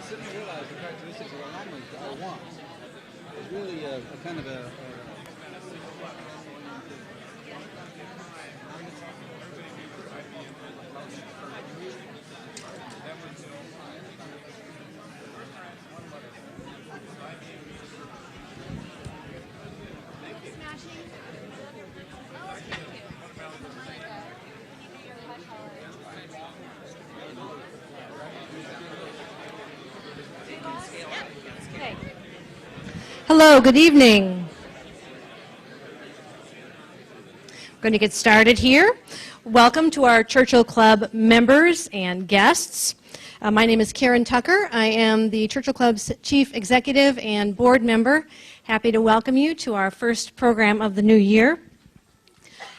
suddenly realized the characteristics of alignment I want is really a kind of a Hello, good evening. We're going to get started here. Welcome to our Churchill Club members and guests. My name is Karen Tucker. I am the Churchill Club's Chief Executive and Board Member. Happy to welcome you to our first program of the new year.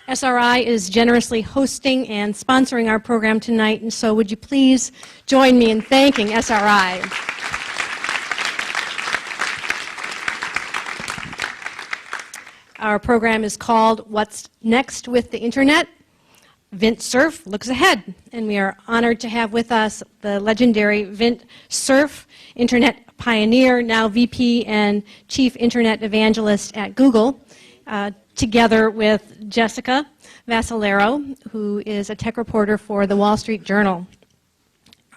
SRI is generously hosting and sponsoring our program tonight, and so would you please join me in thanking SRI. Our program is called What's Next with the Internet? Vint Cerf looks ahead, and we are honored to have with us the legendary Vint Cerf, Internet pioneer, now VP and Chief Internet Evangelist at Google, together with Jessica Vascellaro, who is a tech reporter for the Wall Street Journal.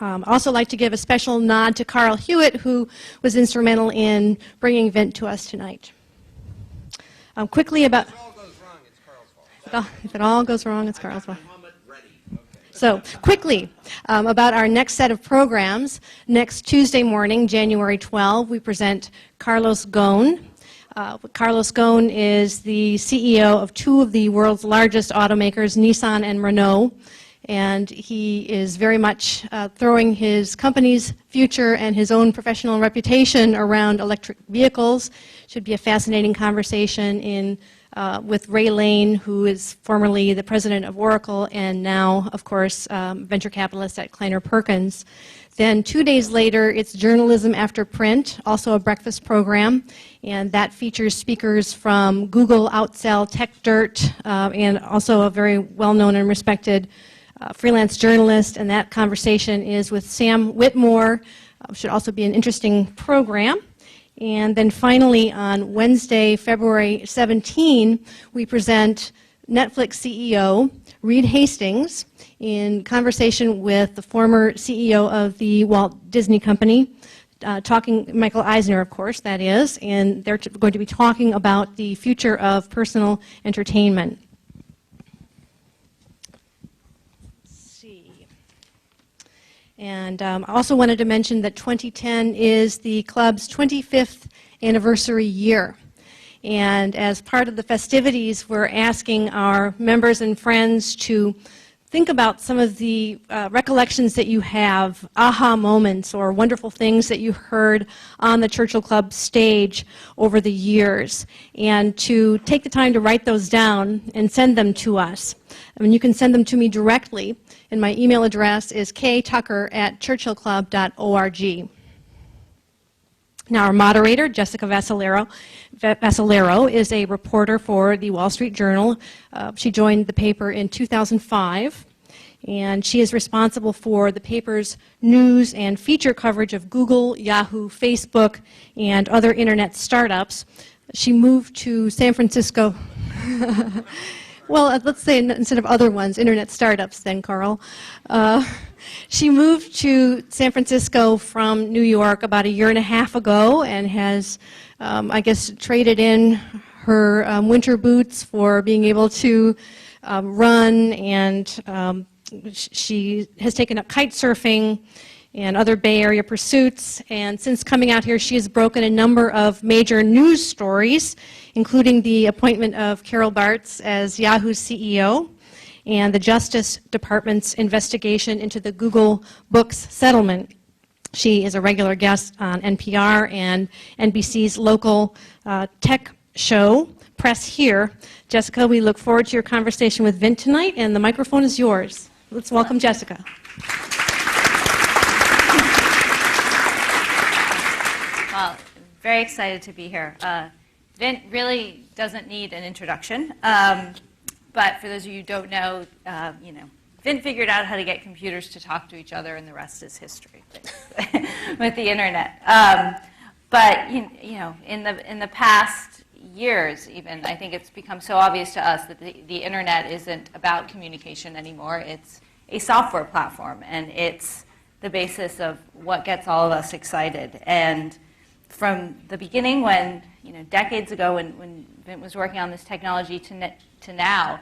I'd also like to give a special nod to Carl Hewitt, who was instrumental in bringing Vint to us tonight. Quickly about... If it all goes wrong, it's Carl's fault. If it all goes wrong, it's Carl's fault. So quickly about our next set of programs. Next Tuesday morning, January 12, we present Carlos Ghosn. Carlos Ghosn is the CEO of two of the world's largest automakers, Nissan and Renault. And he is very much throwing his company's future and his own professional reputation around electric vehicles. Should be a fascinating conversation with Ray Lane, who is formerly the president of Oracle and now, of course, venture capitalist at Kleiner Perkins. Then 2 days later, it's Journalism After Print, also a breakfast program, and that features speakers from Google, Outsell, TechDirt, and also a very well-known and respected freelance journalist, and that conversation is with Sam Whitmore. Should also be an interesting program. And then finally, on Wednesday, February 17, we present Netflix CEO Reed Hastings in conversation with the former CEO of the Walt Disney Company, Michael Eisner, of course, that is, and they're going to be talking about the future of personal entertainment. And I also wanted to mention that 2010 is the club's 25th anniversary year. And as part of the festivities, we're asking our members and friends to think about some of the recollections that you have, aha moments or wonderful things that you heard on the Churchill Club stage over the years, and to take the time to write those down and send them to us. I mean, you can send them to me directly, and my email address is ktucker@churchillclub.org. Now, our moderator, Jessica Vascellaro, is a reporter for the Wall Street Journal. She joined the paper in 2005, and she is responsible for the paper's news and feature coverage of Google, Yahoo, Facebook, and other internet startups. She moved to San Francisco. Well, let's say instead of other ones, internet startups then, Carl. She moved to San Francisco from New York about 1.5 years ago and has, I guess, traded in her winter boots for being able to run, and she has taken up kite surfing and other Bay Area pursuits, and since coming out here, she has broken a number of major news stories, including the appointment of Carol Bartz as Yahoo's CEO and the Justice Department's investigation into the Google Books settlement. She is a regular guest on NPR and NBC's local tech show, Press Here. Jessica, we look forward to your conversation with Vint tonight, and the microphone is yours. Let's welcome Jessica. Well, very excited to be here. Vint really doesn't need an introduction, but for those of you who don't know, Vint figured out how to get computers to talk to each other, and the rest is history with the internet. But you know, in the past years, even, I think it's become so obvious to us that the internet isn't about communication anymore. It's a software platform, and it's the basis of what gets all of us excited. And from the beginning, when, you know, decades ago, when Vint was working on this technology to now,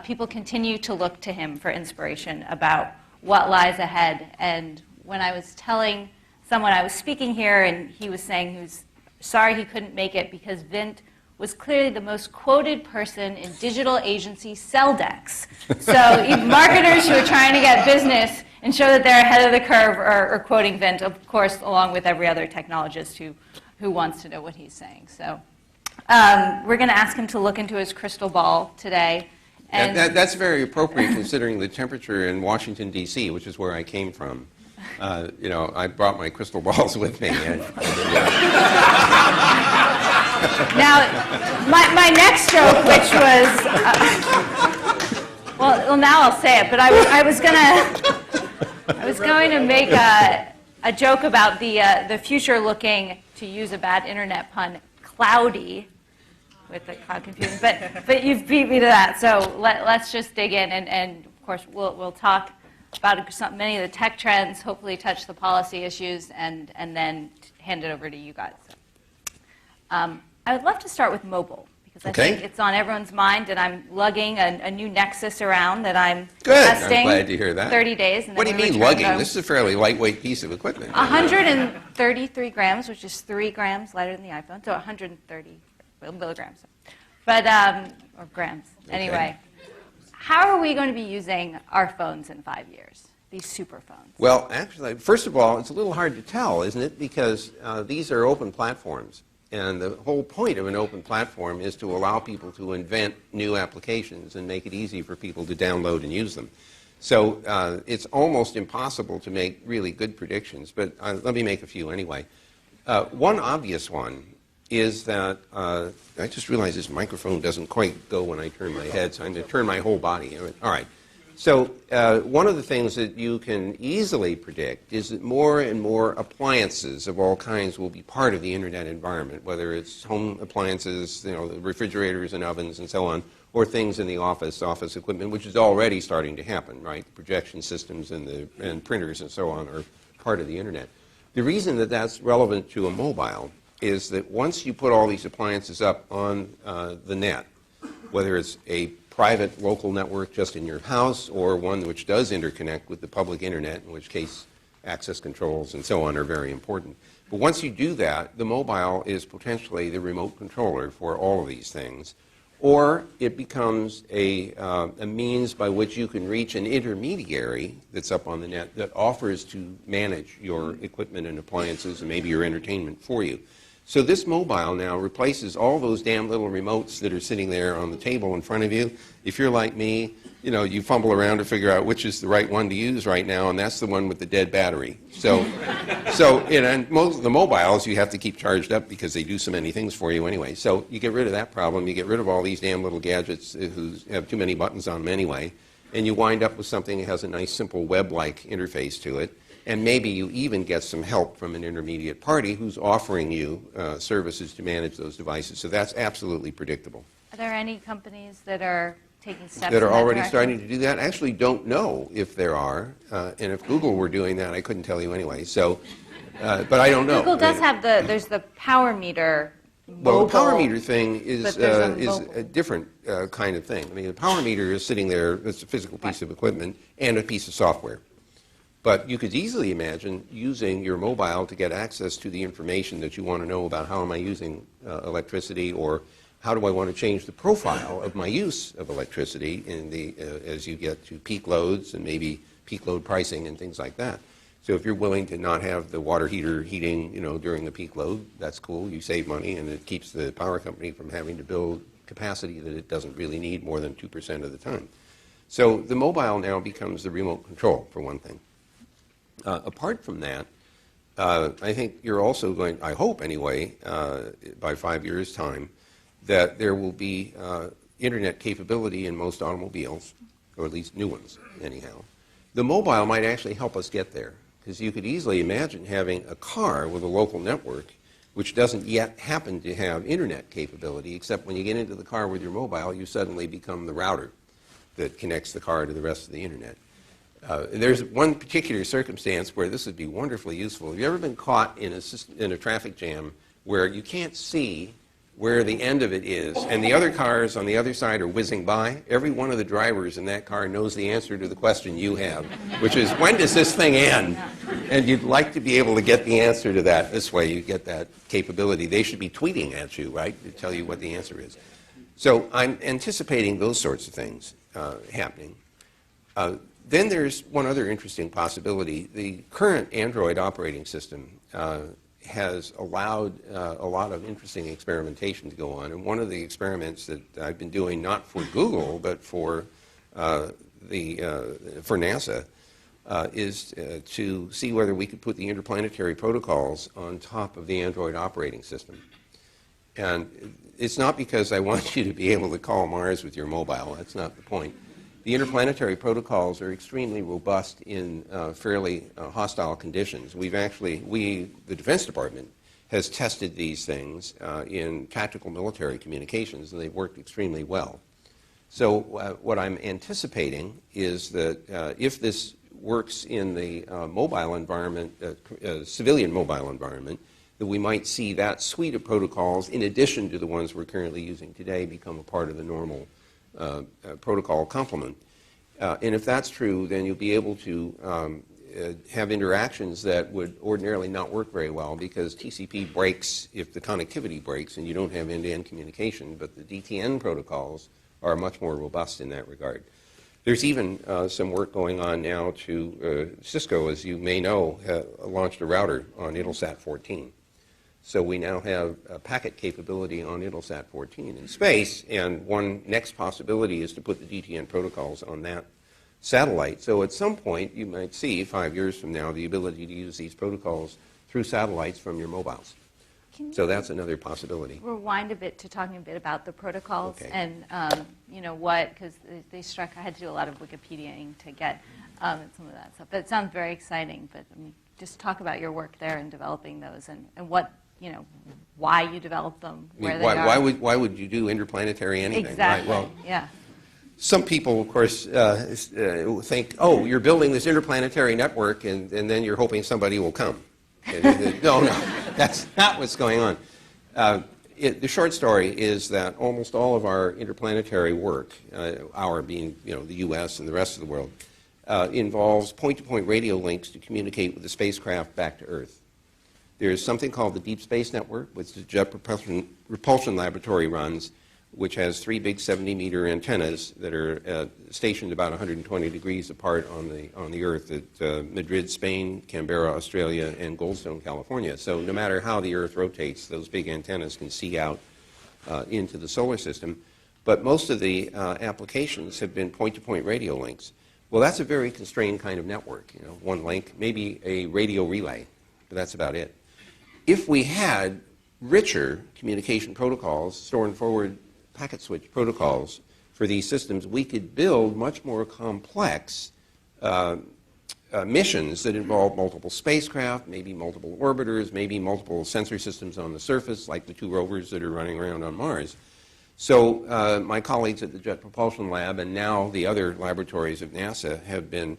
people continue to look to him for inspiration about what lies ahead. And when I was telling someone I was speaking here, and he was saying he was sorry he couldn't make it because Vint was clearly the most quoted person in digital agency sell decks. So even marketers who are trying to get business and show that they're ahead of the curve are quoting Vint, of course, along with every other technologist who wants to know what he's saying. So we're going to ask him to look into his crystal ball today. And that's very appropriate considering the temperature in Washington, D.C., which is where I came from. You know, I brought my crystal balls with me. Now, my next joke, which was, well, now I'll say it, but I was going to make a joke about the future looking, to use a bad internet pun, cloudy with the cloud computing. But you've beat me to that, so let's just dig in, and of course we'll talk about many of the tech trends, hopefully touch the policy issues, and then hand it over to you guys. I would love to start with mobile, because I think it's on everyone's mind, and I'm lugging a new Nexus around that I'm testing. I'm glad to hear that. 30 days. And what do you mean lugging? This is a fairly lightweight piece of equipment. 133 grams, which is 3 grams lighter than the iPhone, so 130 milligrams. But, or grams. Anyway, how are we going to be using our phones in 5 years, these super phones? Well, actually, first of all, it's a little hard to tell, isn't it? Because these are open platforms. And the whole point of an open platform is to allow people to invent new applications and make it easy for people to download and use them. So it's almost impossible to make really good predictions, but let me make a few anyway. One obvious one is that I just realized this microphone doesn't quite go when I turn my head, so I'm going to turn my whole body. All right. So one of the things that you can easily predict is that more and more appliances of all kinds will be part of the internet environment, whether it's home appliances, you know, the refrigerators and ovens and so on, or things in the office equipment, which is already starting to happen, right? The projection systems and printers and so on are part of the internet. The reason that that's relevant to a mobile is that once you put all these appliances up on the net, whether it's a private local network just in your house or one which does interconnect with the public internet, in which case access controls and so on are very important. But once you do that, the mobile is potentially the remote controller for all of these things. Or it becomes a means by which you can reach an intermediary that's up on the net that offers to manage your equipment and appliances and maybe your entertainment for you. So this mobile now replaces all those damn little remotes that are sitting there on the table in front of you. If you're like me, you know, you fumble around to figure out which is the right one to use right now, and that's the one with the dead battery. So and most of the mobiles you have to keep charged up because they do so many things for you anyway. So you get rid of that problem. You get rid of all these damn little gadgets who have too many buttons on them anyway, and you wind up with something that has a nice, simple web-like interface to it. And maybe you even get some help from an intermediate party who's offering you services to manage those devices. So that's absolutely predictable. Are there any companies that are taking steps that are already direction? starting to do that? I actually don't know if there are. And if Google were doing that, I couldn't tell you anyway. So, but I don't know. Google does have there's the power meter. Well, the power meter thing is a a different kind of thing. I mean, the power meter is sitting there, it's a physical piece of equipment and a piece of software. But you could easily imagine using your mobile to get access to the information that you want to know about how am I using electricity, or how do I want to change the profile of my use of electricity in the, as you get to peak loads and maybe peak load pricing and things like that. So if you're willing to not have the water heater heating, you know, during the peak load, that's cool. You save money, and it keeps the power company from having to build capacity that it doesn't really need more than 2% of the time. So the mobile now becomes the remote control, for one thing. Apart from that, I think you're also going, I hope anyway, by 5 years' time, that there will be internet capability in most automobiles. or at least new ones, anyhow. The mobile might actually help us get there, because you could easily imagine having a car with a local network which doesn't yet happen to have internet capability, except when you get into the car with your mobile, you suddenly become the router that connects the car to the rest of the internet. There's one particular circumstance where this would be wonderfully useful. Have you ever been caught in a traffic jam where you can't see where the end of it is, and the other cars on the other side are whizzing by? Every one of the drivers in that car knows the answer to the question you have, which is, when does this thing end? And you'd like to be able to get the answer to that. This way you get that capability. They should be tweeting at you, right, to tell you what the answer is. So I'm anticipating those sorts of things happening. Then there's one other interesting possibility. The current Android operating system has allowed a lot of interesting experimentation to go on. And one of the experiments that I've been doing, not for Google, but for NASA, is to see whether we could put the interplanetary protocols on top of the Android operating system. And it's not because I want you to be able to call Mars with your mobile. That's not the point. The interplanetary protocols are extremely robust in fairly hostile conditions. The Defense Department has tested these things in tactical military communications, and they've worked extremely well. So what I'm anticipating is that if this works in the mobile environment, civilian mobile environment, that we might see that suite of protocols, in addition to the ones we're currently using today, become a part of the normal protocol complement. And if that's true, then you'll be able to have interactions that would ordinarily not work very well, because TCP breaks if the connectivity breaks and you don't have end-to-end communication, but the DTN protocols are much more robust in that regard. There's even some work going on now Cisco, as you may know, launched a router on Intelsat 14. So we now have a packet capability on Intelsat 14 in space, and one next possibility is to put the DTN protocols on that satellite. So at some point, you might see, 5 years from now, the ability to use these protocols through satellites from your mobiles. So that's another possibility. Rewind a bit to talking a bit about the protocols, okay. And because they struck, I had to do a lot of Wikipediaing to get some of that stuff. But it sounds very exciting. But just talk about your work there in developing those, and what, why you developed them, where they are. Why would you do interplanetary anything? Exactly. Right? Well, yeah. Some people, of course, think, oh, you're building this interplanetary network, and then you're hoping somebody will come. No, that's not what's going on. The short story is that almost all of our interplanetary work, our being the U.S. and the rest of the world, involves point-to-point radio links to communicate with the spacecraft back to Earth. There's something called the Deep Space Network, which the Jet Propulsion Laboratory runs, which has 3 big 70-meter antennas that are stationed about 120 degrees apart on the Earth at Madrid, Spain, Canberra, Australia, and Goldstone, California. So no matter how the Earth rotates, those big antennas can see out into the solar system. But most of the applications have been point-to-point radio links. Well, that's a very constrained kind of network. One link, maybe a radio relay, but that's about it. If we had richer communication protocols, store and forward packet switch protocols for these systems, we could build much more complex missions that involve multiple spacecraft, maybe multiple orbiters, maybe multiple sensor systems on the surface, like the 2 rovers that are running around on Mars. So my colleagues at the Jet Propulsion Lab, and now the other laboratories of NASA, have been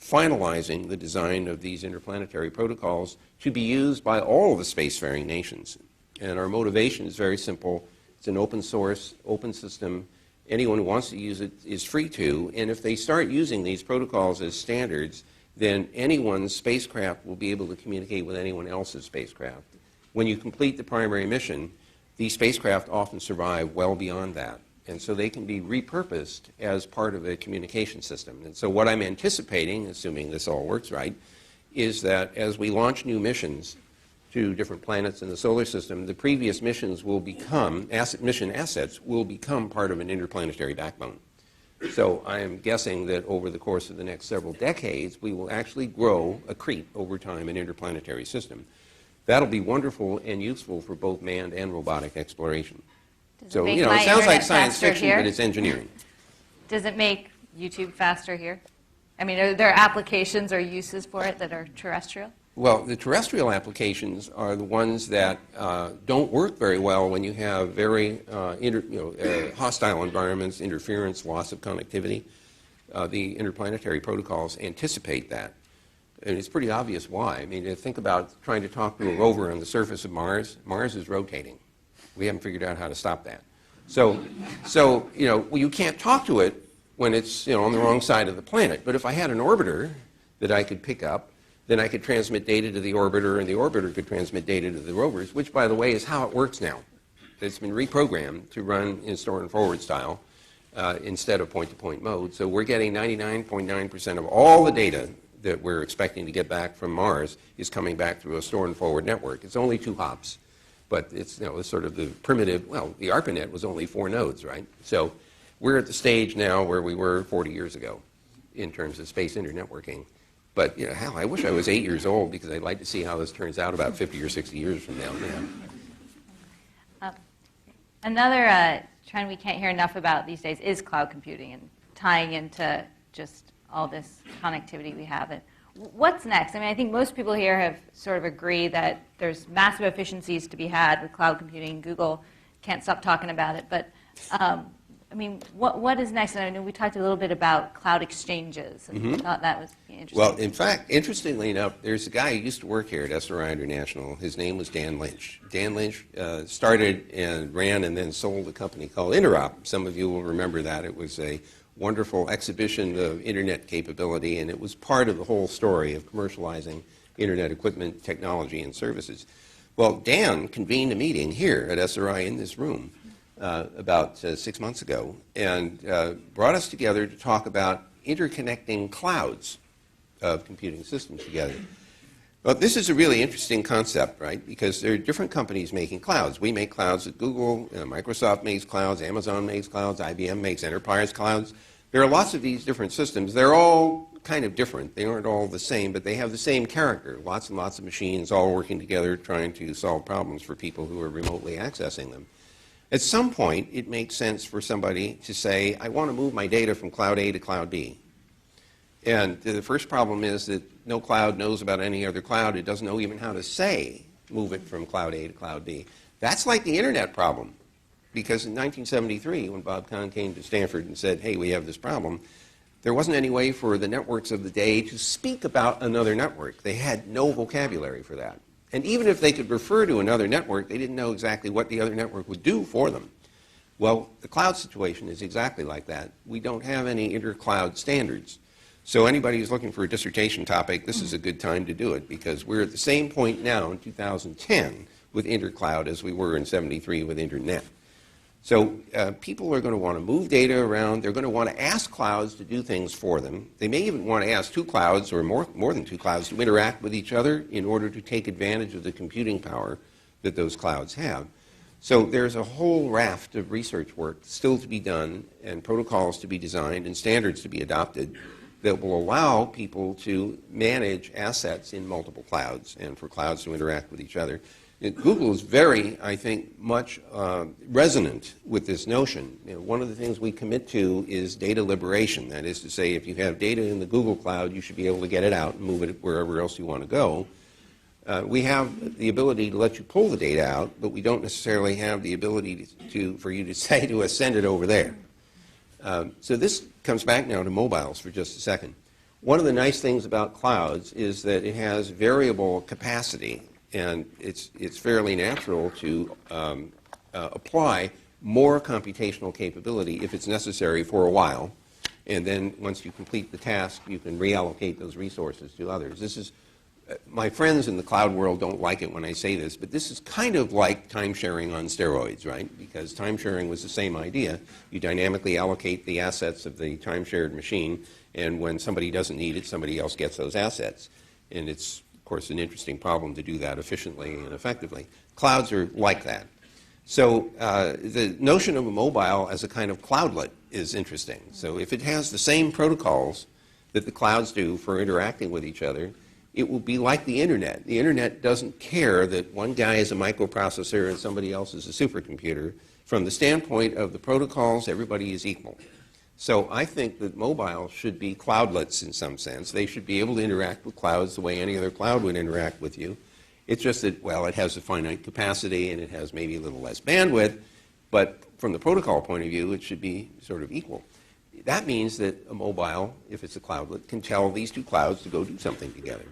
finalizing the design of these interplanetary protocols to be used by all of the spacefaring nations. And our motivation is very simple. It's an open source, open system. Anyone who wants to use it is free to. And if they start using these protocols as standards, then anyone's spacecraft will be able to communicate with anyone else's spacecraft. When you complete the primary mission, these spacecraft often survive well beyond that. And so they can be repurposed as part of a communication system. And so what I'm anticipating, assuming this all works right, is that as we launch new missions to different planets in the solar system, the previous missions will become, mission assets will become part of an interplanetary backbone. So I am guessing that over the course of the next several decades, we will actually grow, accrete over time, an interplanetary system. That'll be wonderful and useful for both manned and robotic exploration. So, it sounds like science fiction, but it's engineering. Does it make YouTube faster here? I mean, are there applications or uses for it that are terrestrial? Well, the terrestrial applications are the ones that don't work very well when you have very hostile environments, interference, loss of connectivity. The interplanetary protocols anticipate that. And it's pretty obvious why. I mean, think about trying to talk to a rover on the surface of Mars. Mars is rotating. We haven't figured out how to stop that. So you can't talk to it when it's on the wrong side of the planet. But if I had an orbiter that I could pick up, then I could transmit data to the orbiter, and the orbiter could transmit data to the rovers, which, by the way, is how it works now. It's been reprogrammed to run in store and forward style instead of point-to-point mode. So we're getting 99.9% of all the data that we're expecting to get back from Mars is coming back through a store and forward network. It's only 2 hops, but it's sort of the primitive. Well, the ARPANET was only 4 nodes, right? So we're at the stage now where we were 40 years ago in terms of space internetworking. But hell, I wish I was 8 years old because I'd like to see how this turns out about 50 or 60 years from now. Another trend we can't hear enough about these days is cloud computing and tying into just all this connectivity we have. And what's next? I mean, I think most people here have sort of agreed that there's massive efficiencies to be had with cloud computing. Google can't stop talking about it. But I mean, what is next? And I know we talked a little bit about cloud exchanges. And I thought that was interesting. Well, in fact, interestingly enough, there's a guy who used to work here at SRI International. His name was Dan Lynch. Dan Lynch started and ran and then sold a company called Interop. Some of you will remember that. It was a wonderful exhibition of Internet capability, and it was part of the whole story of commercializing Internet equipment, technology, and services. Well, Dan convened a meeting here at SRI in this room about 6 months ago and brought us together to talk about interconnecting clouds of computing systems together. Well, this is a really interesting concept, right? Because there are different companies making clouds. We make clouds at Google, Microsoft makes clouds, Amazon makes clouds, IBM makes enterprise clouds. There are lots of these different systems. They're all kind of different. They aren't all the same, but they have the same character. Lots and lots of machines all working together trying to solve problems for people who are remotely accessing them. At some point, it makes sense for somebody to say, I want to move my data from cloud A to cloud B. And the first problem is that no cloud knows about any other cloud. It doesn't know even how to say, move it from cloud A to cloud B. That's like the internet problem. Because in 1973, when Bob Kahn came to Stanford and said, hey, we have this problem, there wasn't any way for the networks of the day to speak about another network. They had no vocabulary for that. And even if they could refer to another network, they didn't know exactly what the other network would do for them. Well, the cloud situation is exactly like that. We don't have any inter-cloud standards. So anybody who's looking for a dissertation topic, this is a good time to do it because we're at the same point now in 2010 with intercloud as we were in '73 with internet. So people are going to want to move data around. They're going to want to ask clouds to do things for them. They may even want to ask 2 clouds or more than 2 clouds to interact with each other in order to take advantage of the computing power that those clouds have. So there's a whole raft of research work still to be done and protocols to be designed and standards to be adopted that will allow people to manage assets in multiple clouds and for clouds to interact with each other. Google is very, I think, much resonant with this notion. One of the things we commit to is data liberation. That is to say, if you have data in the Google cloud, you should be able to get it out and move it wherever else you want to go. We have the ability to let you pull the data out, but we don't necessarily have the ability for you to say to us, send it over there. So this comes back now to mobiles for just a second. One of the nice things about clouds is that it has variable capacity. And it's fairly natural to apply more computational capability if it's necessary for a while. And then once you complete the task, you can reallocate those resources to others. This is, my friends in the cloud world don't like it when I say this, but this is kind of like time sharing on steroids, right? Because time sharing was the same idea. You dynamically allocate the assets of the time shared machine, and when somebody doesn't need it, somebody else gets those assets. And it's, of course, an interesting problem to do that efficiently and effectively. Clouds are like that. So the notion of a mobile as a kind of cloudlet is interesting. So if it has the same protocols that the clouds do for interacting with each other, it will be like the internet. The internet doesn't care that one guy is a microprocessor and somebody else is a supercomputer. From the standpoint of the protocols, everybody is equal. So I think that mobile should be cloudlets in some sense. They should be able to interact with clouds the way any other cloud would interact with you. It's just that, well, it has a finite capacity and it has maybe a little less bandwidth, but from the protocol point of view, it should be sort of equal. That means that a mobile, if it's a cloudlet, can tell these two clouds to go do something together.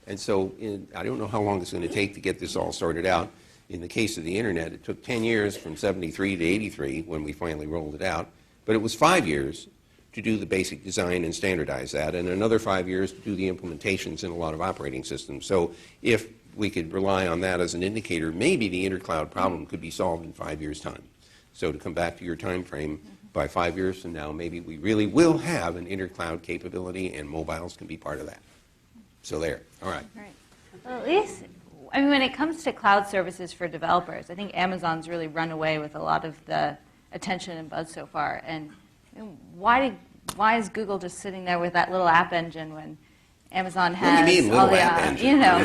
And so I don't know how long it's going to take to get this all sorted out. In the case of the internet, it took 10 years from 73 to 83 when we finally rolled it out. But it was 5 years to do the basic design and standardize that, and another 5 years to do the implementations in a lot of operating systems. So if we could rely on that as an indicator, maybe the intercloud problem could be solved in 5 years' time. So to come back to your time frame, by 5 years from now, maybe we really will have an intercloud capability, and mobiles can be part of that. So there. All right. Right. Well, at least, I mean, when it comes to cloud services for developers, I think Amazon's really run away with a lot of the attention and buzz so far. And why is Google just sitting there with that little app engine when Amazon has what do you mean, all little the, app engine? you know,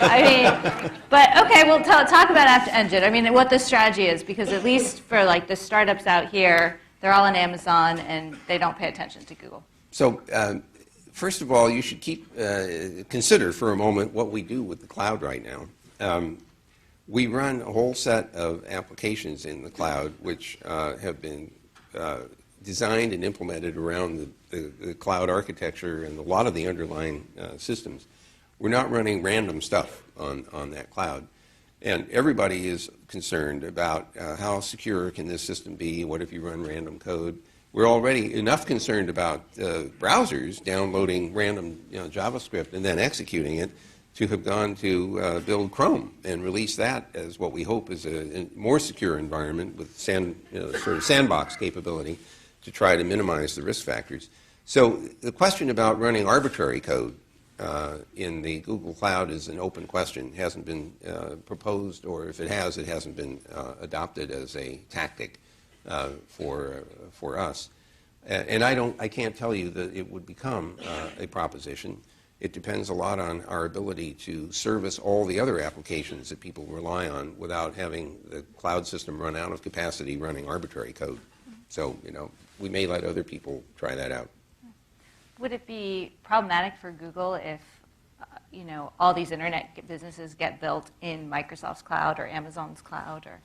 I mean, but okay, well, talk about app engine. I mean, what the strategy is, because at least for like the startups out here, they're all on Amazon and they don't pay attention to Google. So first of all, you should consider for a moment what we do with the cloud right now. We run a whole set of applications in the cloud which have been designed and implemented around the cloud architecture and a lot of the underlying systems. We're not running random stuff on that cloud. And everybody is concerned about how secure can this system be, what if you run random code. We're already enough concerned about browsers downloading random JavaScript and then executing it to have gone to build Chrome and release that as what we hope is a more secure environment with sort of sandbox capability to try to minimize the risk factors. So the question about running arbitrary code in the Google Cloud is an open question. It hasn't been proposed, or if it has, it hasn't been adopted as a tactic for us. And I can't tell you that it would become a proposition. It depends a lot on our ability to service all the other applications that people rely on without having the cloud system run out of capacity running arbitrary code. So, we may let other people try that out. Would it be problematic for Google if, all these internet businesses get built in Microsoft's cloud or Amazon's cloud? Or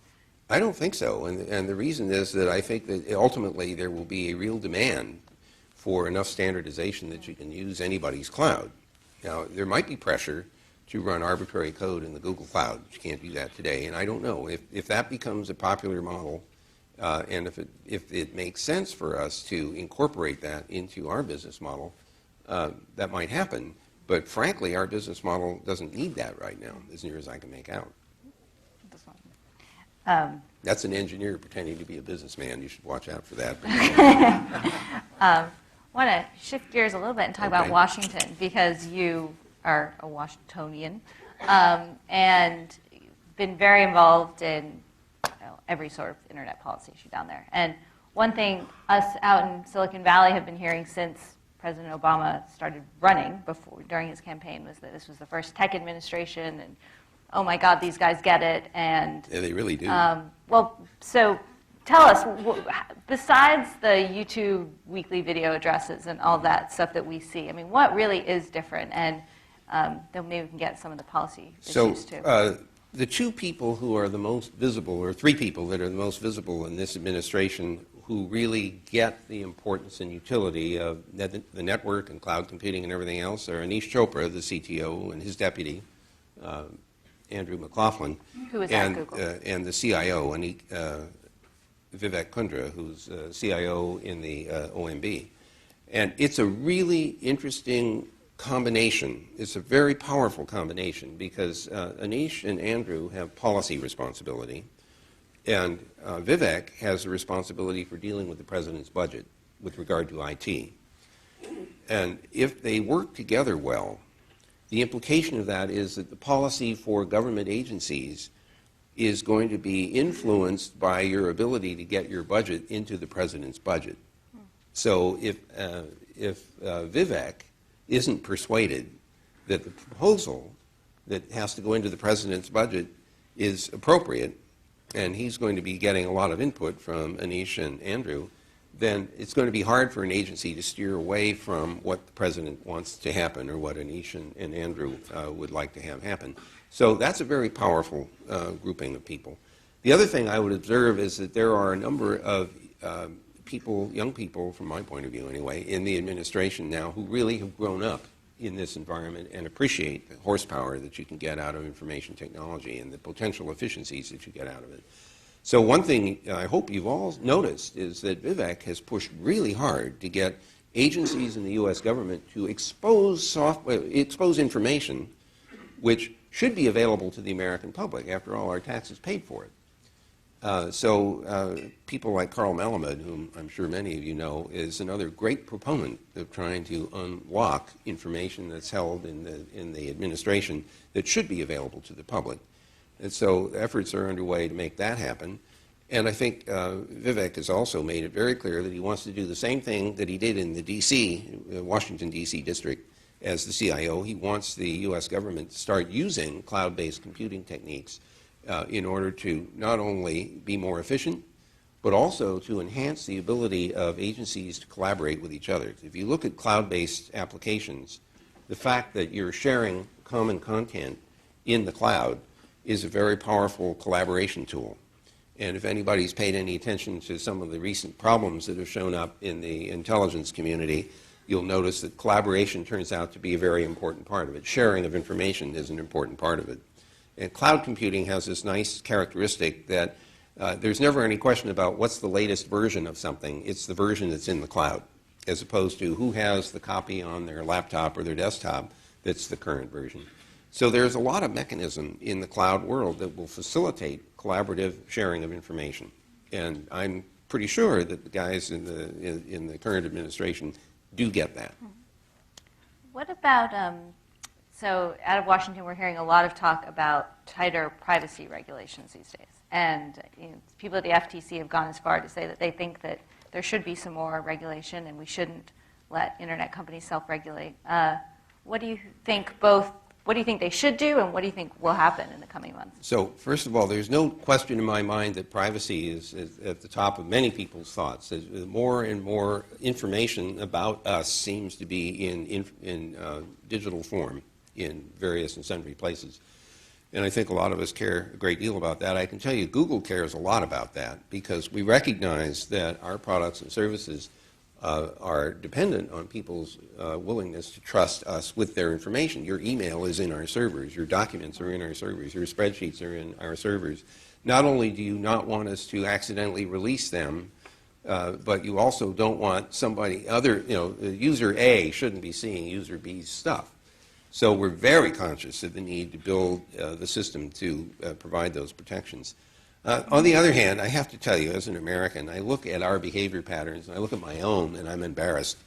I don't think so, and the reason is that I think that ultimately there will be a real demand for enough standardization that you can use anybody's cloud. Now, there might be pressure to run arbitrary code in the Google Cloud. You can't do that today, and I don't know. If that becomes a popular model, and if it makes sense for us to incorporate that into our business model, that might happen. But frankly, our business model doesn't need that right now, as near as I can make out. That's an engineer pretending to be a businessman. You should watch out for that. I want to shift gears a little bit and talk about Washington, because you are a Washingtonian and been very involved in every sort of internet policy issue down there. And one thing us out in Silicon Valley have been hearing since President Obama started running during his campaign was that this was the first tech administration, and oh my God, these guys get it. And yeah, they really do. So tell us, besides the YouTube weekly video addresses and all that stuff that we see, I mean, what really is different? And then maybe we can get some of the policy issues too. The two people who are the most visible, or three people that are the most visible in this administration who really get the importance and utility of the network and cloud computing and everything else are Anish Chopra, the CTO, and his deputy, Andrew McLaughlin, who is at Google, and the CIO, Vivek Kundra, who's CIO in the OMB. And it's a really interesting combination. It's a very powerful combination because Anish and Andrew have policy responsibility, and Vivek has the responsibility for dealing with the president's budget with regard to IT. And if they work together well, the implication of that is that the policy for government agencies is going to be influenced by your ability to get your budget into the president's budget. So if Vivek isn't persuaded that the proposal that has to go into the president's budget is appropriate, and he's going to be getting a lot of input from Anish and Andrew, then it's going to be hard for an agency to steer away from what the president wants to happen or what Anish and Andrew would like to have happen. So that's a very powerful grouping of people. The other thing I would observe is that there are a number of people, young people, from my point of view anyway, in the administration now who really have grown up in this environment and appreciate the horsepower that you can get out of information technology and the potential efficiencies that you get out of it. So one thing I hope you've all noticed is that Vivek has pushed really hard to get agencies in the U.S. government to expose information which should be available to the American public. After all, our taxes paid for it. People like Carl Melamed, whom I'm sure many of you know, is another great proponent of trying to unlock information that's held in the administration that should be available to the public. And so efforts are underway to make that happen. And I think Vivek has also made it very clear that he wants to do the same thing that he did in the D.C., Washington, D.C. district as the CIO. He wants the U.S. government to start using cloud-based computing techniques in order to not only be more efficient, but also to enhance the ability of agencies to collaborate with each other. If you look at cloud-based applications, the fact that you're sharing common content in the cloud is a very powerful collaboration tool. And if anybody's paid any attention to some of the recent problems that have shown up in the intelligence community, you'll notice that collaboration turns out to be a very important part of it. Sharing of information is an important part of it. And cloud computing has this nice characteristic that there's never any question about what's the latest version of something. It's the version that's in the cloud, as opposed to who has the copy on their laptop or their desktop that's the current version. So there's a lot of mechanism in the cloud world that will facilitate collaborative sharing of information. And I'm pretty sure that the guys in the current administration do get that. What about, so out of Washington, we're hearing a lot of talk about tighter privacy regulations these days. And people at the FTC have gone as far to say that they think that there should be some more regulation and we shouldn't let internet companies self-regulate. What do you think what do you think they should do, and what do you think will happen in the coming months? So, first of all, there's no question in my mind that privacy is at the top of many people's thoughts. More and more information about us seems to be in digital form in various and sundry places. And I think a lot of us care a great deal about that. I can tell you Google cares a lot about that because we recognize that our products and services are dependent on people's willingness to trust us with their information. Your email is in our servers. Your documents are in our servers. Your spreadsheets are in our servers. Not only do you not want us to accidentally release them, but you also don't want somebody user A shouldn't be seeing user B's stuff. So we're very conscious of the need to build the system to provide those protections. On the other hand, I have to tell you, as an American, I look at our behavior patterns, and I look at my own, and I'm embarrassed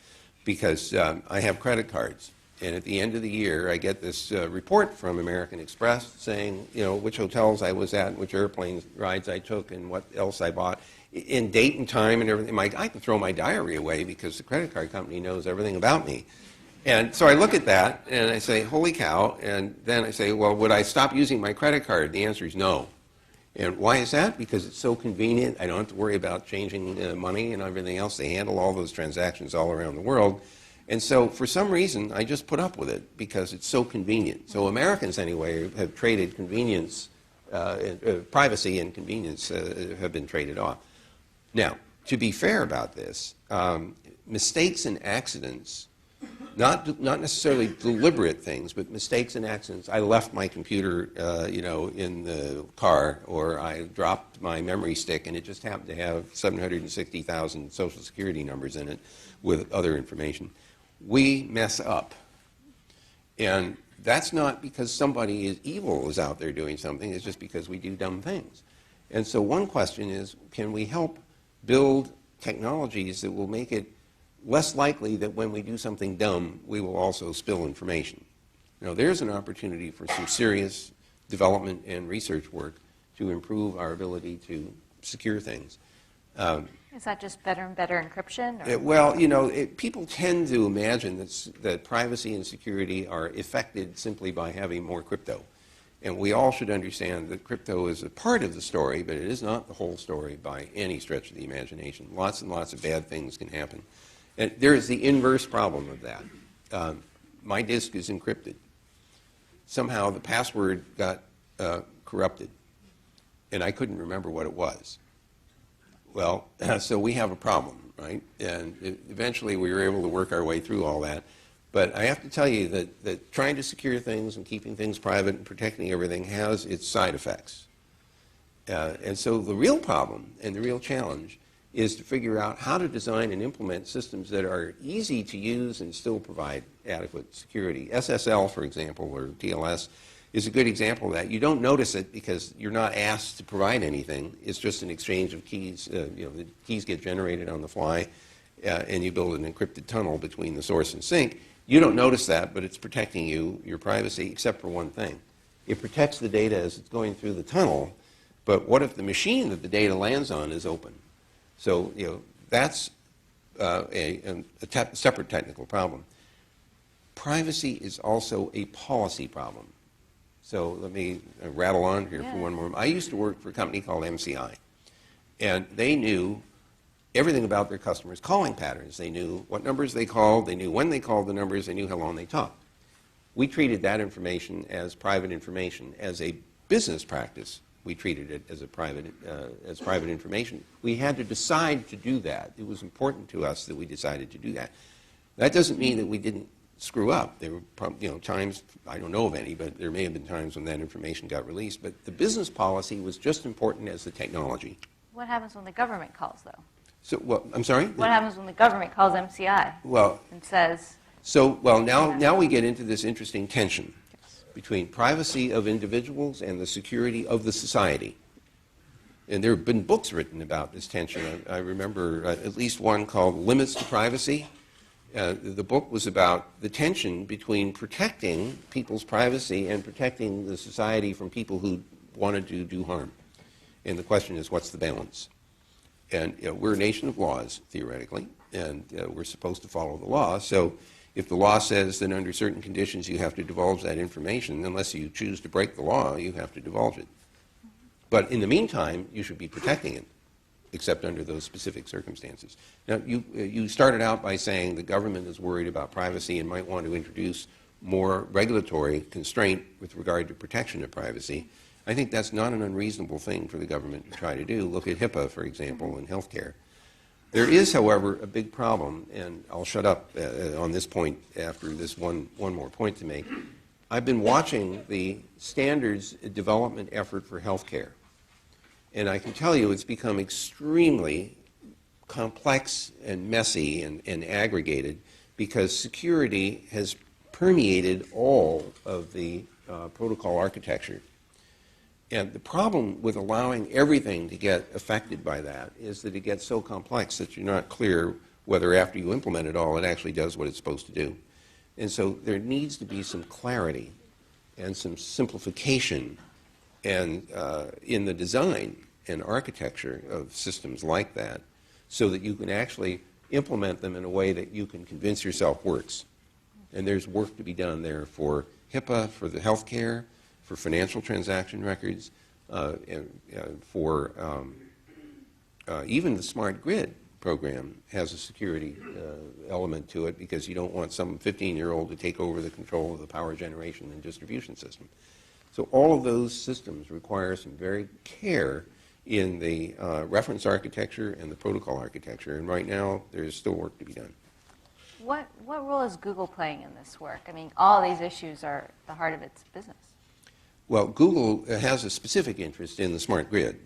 because I have credit cards. And at the end of the year, I get this report from American Express saying, which hotels I was at, which airplane rides I took, and what else I bought, in date and time and everything. I can throw my diary away because the credit card company knows everything about me. And so I look at that, and I say, holy cow, and then I say, well, would I stop using my credit card? The answer is no. And why is that? Because it's so convenient. I don't have to worry about changing money and everything else. They handle all those transactions all around the world. And so for some reason, I just put up with it because it's so convenient. So Americans, anyway, have traded convenience, privacy and convenience have been traded off. Now, to be fair about this, mistakes and accidents, not necessarily deliberate things, but mistakes and accidents. I left my computer, in the car, or I dropped my memory stick, and it just happened to have 760,000 Social Security numbers in it with other information. We mess up. And that's not because somebody is evil is out there doing something. It's just because we do dumb things. And so one question is, can we help build technologies that will make it less likely that when we do something dumb, we will also spill information? There's an opportunity for some serious development and research work to improve our ability to secure things. Is that just better and better encryption? People tend to imagine that privacy and security are affected simply by having more crypto. And we all should understand that crypto is a part of the story, but it is not the whole story by any stretch of the imagination. Lots and lots of bad things can happen. And there is the inverse problem of that. My disk is encrypted. Somehow the password got corrupted, and I couldn't remember what it was. Well, so we have a problem, right? And eventually we were able to work our way through all that. But I have to tell you that trying to secure things and keeping things private and protecting everything has its side effects. And so the real problem and the real challenge is to figure out how to design and implement systems that are easy to use and still provide adequate security. SSL, for example, or TLS, is a good example of that. You don't notice it because you're not asked to provide anything. It's just an exchange of keys. The keys get generated on the fly, and you build an encrypted tunnel between the source and sink. You don't notice that, but it's protecting your privacy, except for one thing. It protects the data as it's going through the tunnel, but what if the machine that the data lands on is open? So, that's a separate technical problem. Privacy is also a policy problem. So let me rattle on here for one moment. I used to work for a company called MCI, and they knew everything about their customers' calling patterns. They knew what numbers they called, they knew when they called the numbers, they knew how long they talked. We treated that information as private information. As a business practice, we treated it as private information. We had to decide to do that. It was important to us that we decided to do that. That doesn't mean that we didn't screw up. There were times, I don't know of any, but there may have been times when that information got released. But the business policy was just important as the technology. What happens when the government calls, though? So, well, I'm sorry? What happens when the government calls MCI and says... So, well, now we get into this interesting tension between privacy of individuals and the security of the society. And there have been books written about this tension. I remember at least one called Limits to Privacy. The book was about the tension between protecting people's privacy and protecting the society from people who wanted to do harm. And the question is, what's the balance? And we're a nation of laws, theoretically, and we're supposed to follow the law. So if the law says that under certain conditions you have to divulge that information, unless you choose to break the law, you have to divulge it. But in the meantime, you should be protecting it, except under those specific circumstances. Now, you started out by saying the government is worried about privacy and might want to introduce more regulatory constraint with regard to protection of privacy. I think that's not an unreasonable thing for the government to try to do. Look at HIPAA, for example, in healthcare. There is, however, a big problem, and I'll shut up on this point after this one more point to make. I've been watching the standards development effort for healthcare, and I can tell you it's become extremely complex and messy and aggregated because security has permeated all of the protocol architecture. And the problem with allowing everything to get affected by that is that it gets so complex that you're not clear whether after you implement it all, it actually does what it's supposed to do. And so there needs to be some clarity and some simplification and in the design and architecture of systems like that so that you can actually implement them in a way that you can convince yourself works. And there's work to be done there for HIPAA, for the healthcare, for financial transaction records, and for even the smart grid program has a security element to it because you don't want some 15-year-old to take over the control of the power generation and distribution system. So all of those systems require some very care in the reference architecture and the protocol architecture, and right now there's still work to be done. What role is Google playing in this work? I mean, all these issues are at the heart of its business. Well, Google has a specific interest in the smart grid.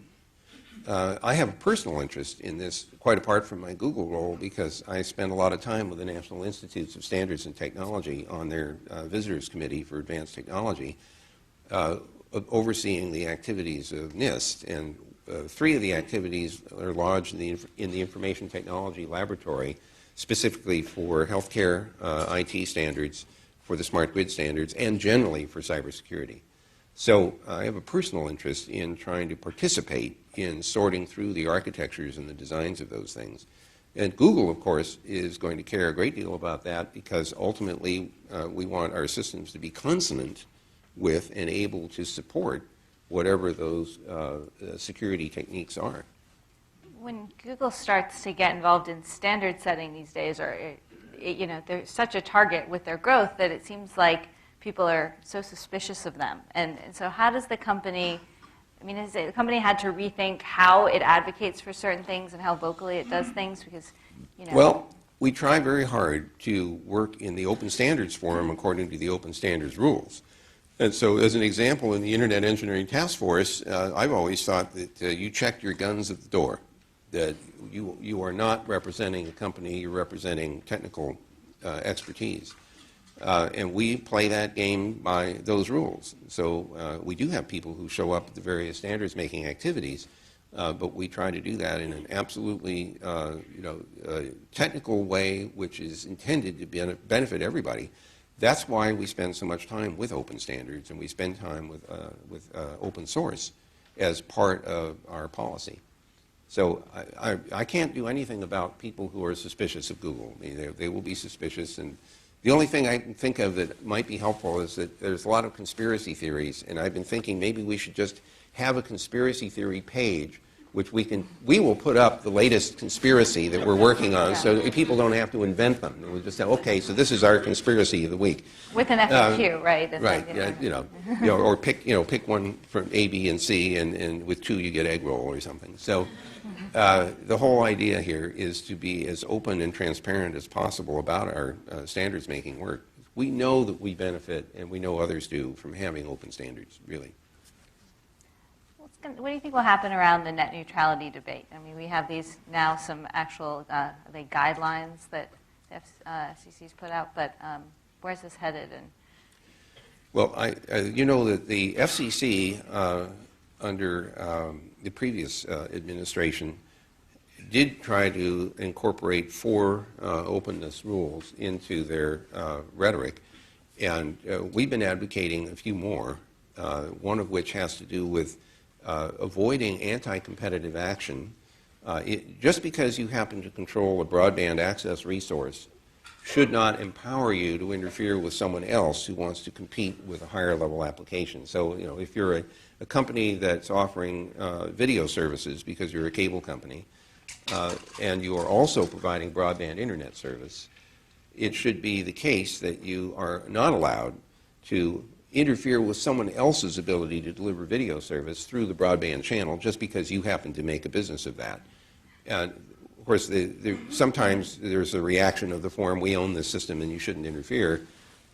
I have a personal interest in this, quite apart from my Google role, because I spend a lot of time with the National Institutes of Standards and Technology on their Visitors Committee for Advanced Technology, overseeing the activities of NIST. And 3 of the activities are lodged in the Information Technology Laboratory, specifically for healthcare IT standards, for the smart grid standards, and generally for cybersecurity. So I have a personal interest in trying to participate in sorting through the architectures and the designs of those things. And Google, of course, is going to care a great deal about that because ultimately we want our systems to be consonant with and able to support whatever those security techniques are. When Google starts to get involved in standard setting these days, or they're such a target with their growth that it seems like people are so suspicious of them. And so how does the company, has the company had to rethink how it advocates for certain things and how vocally it does things? Because, Well, we try very hard to work in the Open Standards Forum according to the Open Standards rules. And so as an example, in the Internet Engineering Task Force, I've always thought that you checked your guns at the door, that you are not representing a company, you're representing technical expertise. And we play that game by those rules. So we do have people who show up at the various standards-making activities, but we try to do that in an absolutely technical way which is intended to benefit everybody. That's why we spend so much time with open standards, and we spend time with open source as part of our policy. So I can't do anything about people who are suspicious of Google. They will be suspicious, and the only thing I can think of that might be helpful is that there's a lot of conspiracy theories, and I've been thinking maybe we should just have a conspiracy theory page which we will put up the latest conspiracy that we're working on, so people don't have to invent them. We'll just say, okay, so this is our conspiracy of the week. With an FAQ, right? That's right. Or pick one from A, B, and C, and with 2 you get egg roll or something. So the whole idea here is to be as open and transparent as possible about our standards making work. We know that we benefit, and we know others do, from having open standards, really. What do you think will happen around the net neutrality debate? We have these now, some actual guidelines that the FCC's put out, but where's this headed? Well, you know that the FCC, under the previous administration, did try to incorporate 4 openness rules into their rhetoric, and we've been advocating a few more, one of which has to do with avoiding anti-competitive action. Just because you happen to control a broadband access resource should not empower you to interfere with someone else who wants to compete with a higher level application. So, if you're a company that's offering video services because you're a cable company, and you are also providing broadband internet service, it should be the case that you are not allowed to interfere with someone else's ability to deliver video service through the broadband channel just because you happen to make a business of that. And of course, sometimes there's a reaction of the form, we own this system and you shouldn't interfere.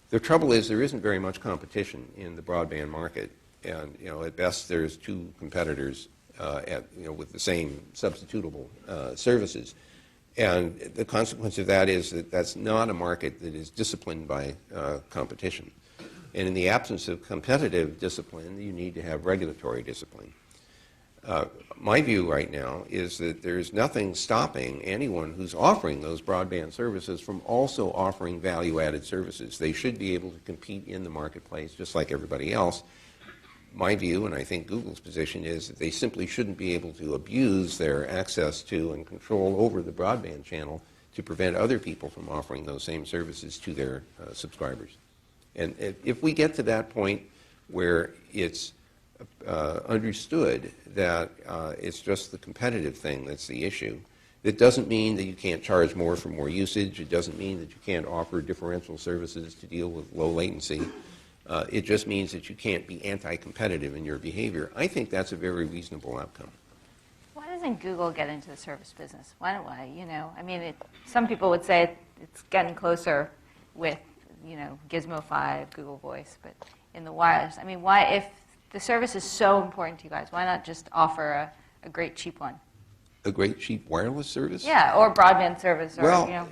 The trouble is there isn't very much competition in the broadband market, and at best there's 2 competitors with the same substitutable services. And the consequence of that is that that's not a market that is disciplined by competition. And in the absence of competitive discipline, you need to have regulatory discipline. My view right now is that there's nothing stopping anyone who's offering those broadband services from also offering value-added services. They should be able to compete in the marketplace just like everybody else. My view, and I think Google's position, is that they simply shouldn't be able to abuse their access to and control over the broadband channel to prevent other people from offering those same services to their subscribers. And if we get to that point where it's understood that it's just the competitive thing that's the issue, it doesn't mean that you can't charge more for more usage. It doesn't mean that you can't offer differential services to deal with low latency. It just means that you can't be anti-competitive in your behavior. I think that's a very reasonable outcome. Why doesn't Google get into the service business? Why? Some people would say it's getting closer with Gizmo 5, Google Voice, but in the wireless, why, if the service is so important to you guys, why not just offer a great cheap one? A great cheap wireless service? Yeah, or broadband service, or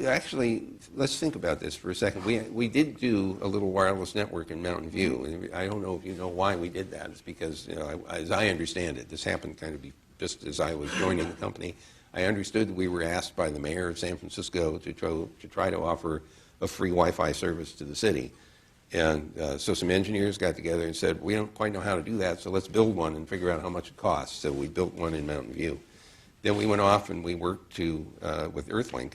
Actually, let's think about this for a second. We did do a little wireless network in Mountain View. I don't know if you know why we did that. It's because, as I understand it, this happened kind of just as I was joining the company. I understood that we were asked by the mayor of San Francisco to try to offer a free Wi-Fi service to the city. And so some engineers got together and said, we don't quite know how to do that, so let's build one and figure out how much it costs. So we built one in Mountain View. Then we went off and we worked with Earthlink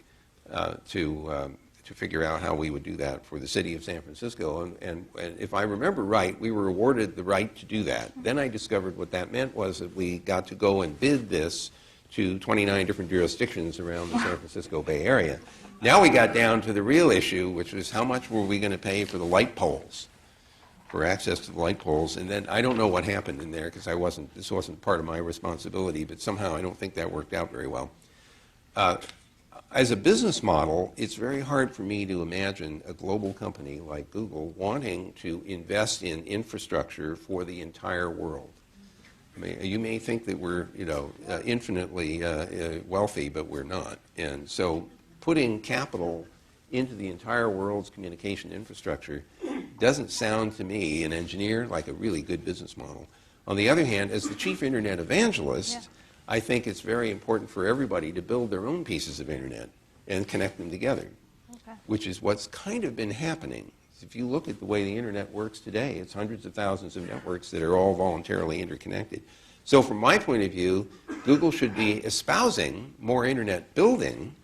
to to figure out how we would do that for the city of San Francisco. And if I remember right, we were awarded the right to do that. Then I discovered what that meant was that we got to go and bid this to 29 different jurisdictions around the San Francisco Bay Area. Now we got down to the real issue, which was how much were we going to pay for the light poles, for access to the light poles. And then I don't know what happened in there because this wasn't part of my responsibility, but somehow I don't think that worked out very well. As a business model, it's very hard for me to imagine a global company like Google wanting to invest in infrastructure for the entire world. I mean, you may think that we're, infinitely wealthy, but we're not. And so putting capital into the entire world's communication infrastructure doesn't sound to me, an engineer, like a really good business model. On the other hand, as the chief internet evangelist, I think it's very important for everybody to build their own pieces of internet and connect them together, which is what's kind of been happening. If you look at the way the internet works today, it's hundreds of thousands of networks that are all voluntarily interconnected. So from my point of view, Google should be espousing more internet building,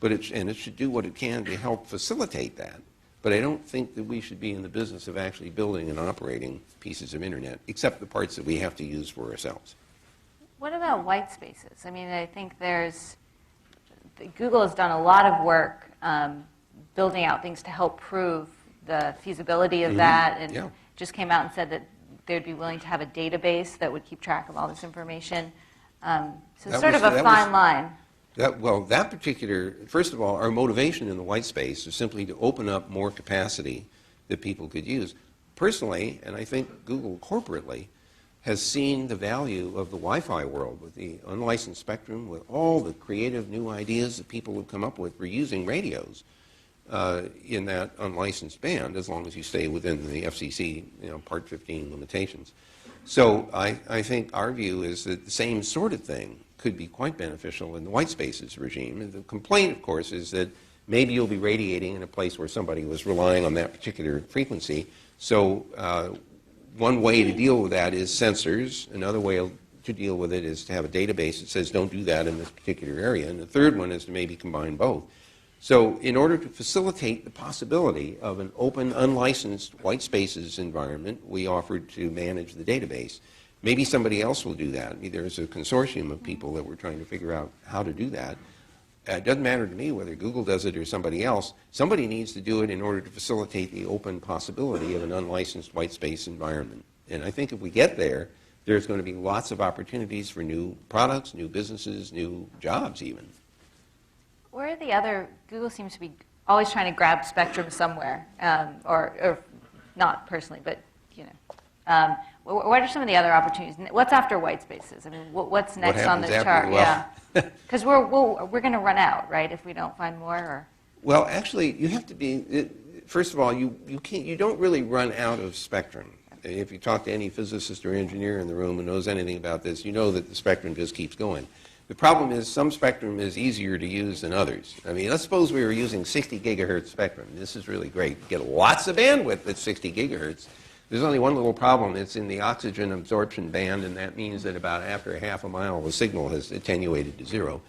and it should do what it can to help facilitate that. But I don't think that we should be in the business of actually building and operating pieces of internet, except the parts that we have to use for ourselves. What about white spaces? I mean, I think Google has done a lot of work building out things to help prove the feasibility of that, and just came out and said that they'd be willing to have a database that would keep track of all this information. So it's sort of a fine line. That particular, first of all, our motivation in the white space is simply to open up more capacity that people could use. Personally, and I think Google corporately, has seen the value of the Wi-Fi world with the unlicensed spectrum, with all the creative new ideas that people have come up with for using radios in that unlicensed band, as long as you stay within the FCC, Part 15 limitations. So I think our view is that the same sort of thing could be quite beneficial in the white spaces regime. And the complaint, of course, is that maybe you'll be radiating in a place where somebody was relying on that particular frequency. So one way to deal with that is sensors. Another way to deal with it is to have a database that says don't do that in this particular area. And the third one is to maybe combine both. So in order to facilitate the possibility of an open, unlicensed white spaces environment, we offered to manage the database. Maybe somebody else will do that. There's a consortium of people that we're trying to figure out how to do that. It doesn't matter to me whether Google does it or somebody else. Somebody needs to do it in order to facilitate the open possibility of an unlicensed white space environment. And I think if we get there, there's going to be lots of opportunities for new products, new businesses, new jobs even. Where are the other, Google seems to be always trying to grab spectrum somewhere, or not personally, but what are some of the other opportunities? What's after white spaces? I mean, what's next on the chart? Yeah, because we're going to run out, right, if we don't find more. Or? Well, actually, you have to be. First of all, you don't really run out of spectrum. If you talk to any physicist or engineer in the room who knows anything about this, you know that the spectrum just keeps going. The problem is some spectrum is easier to use than others. I mean, let's suppose we were using 60 gigahertz spectrum. This is really great. You get lots of bandwidth at 60 gigahertz. There's only one little problem. It's in the oxygen absorption band, and that means that about after half a mile, the signal has attenuated to zero,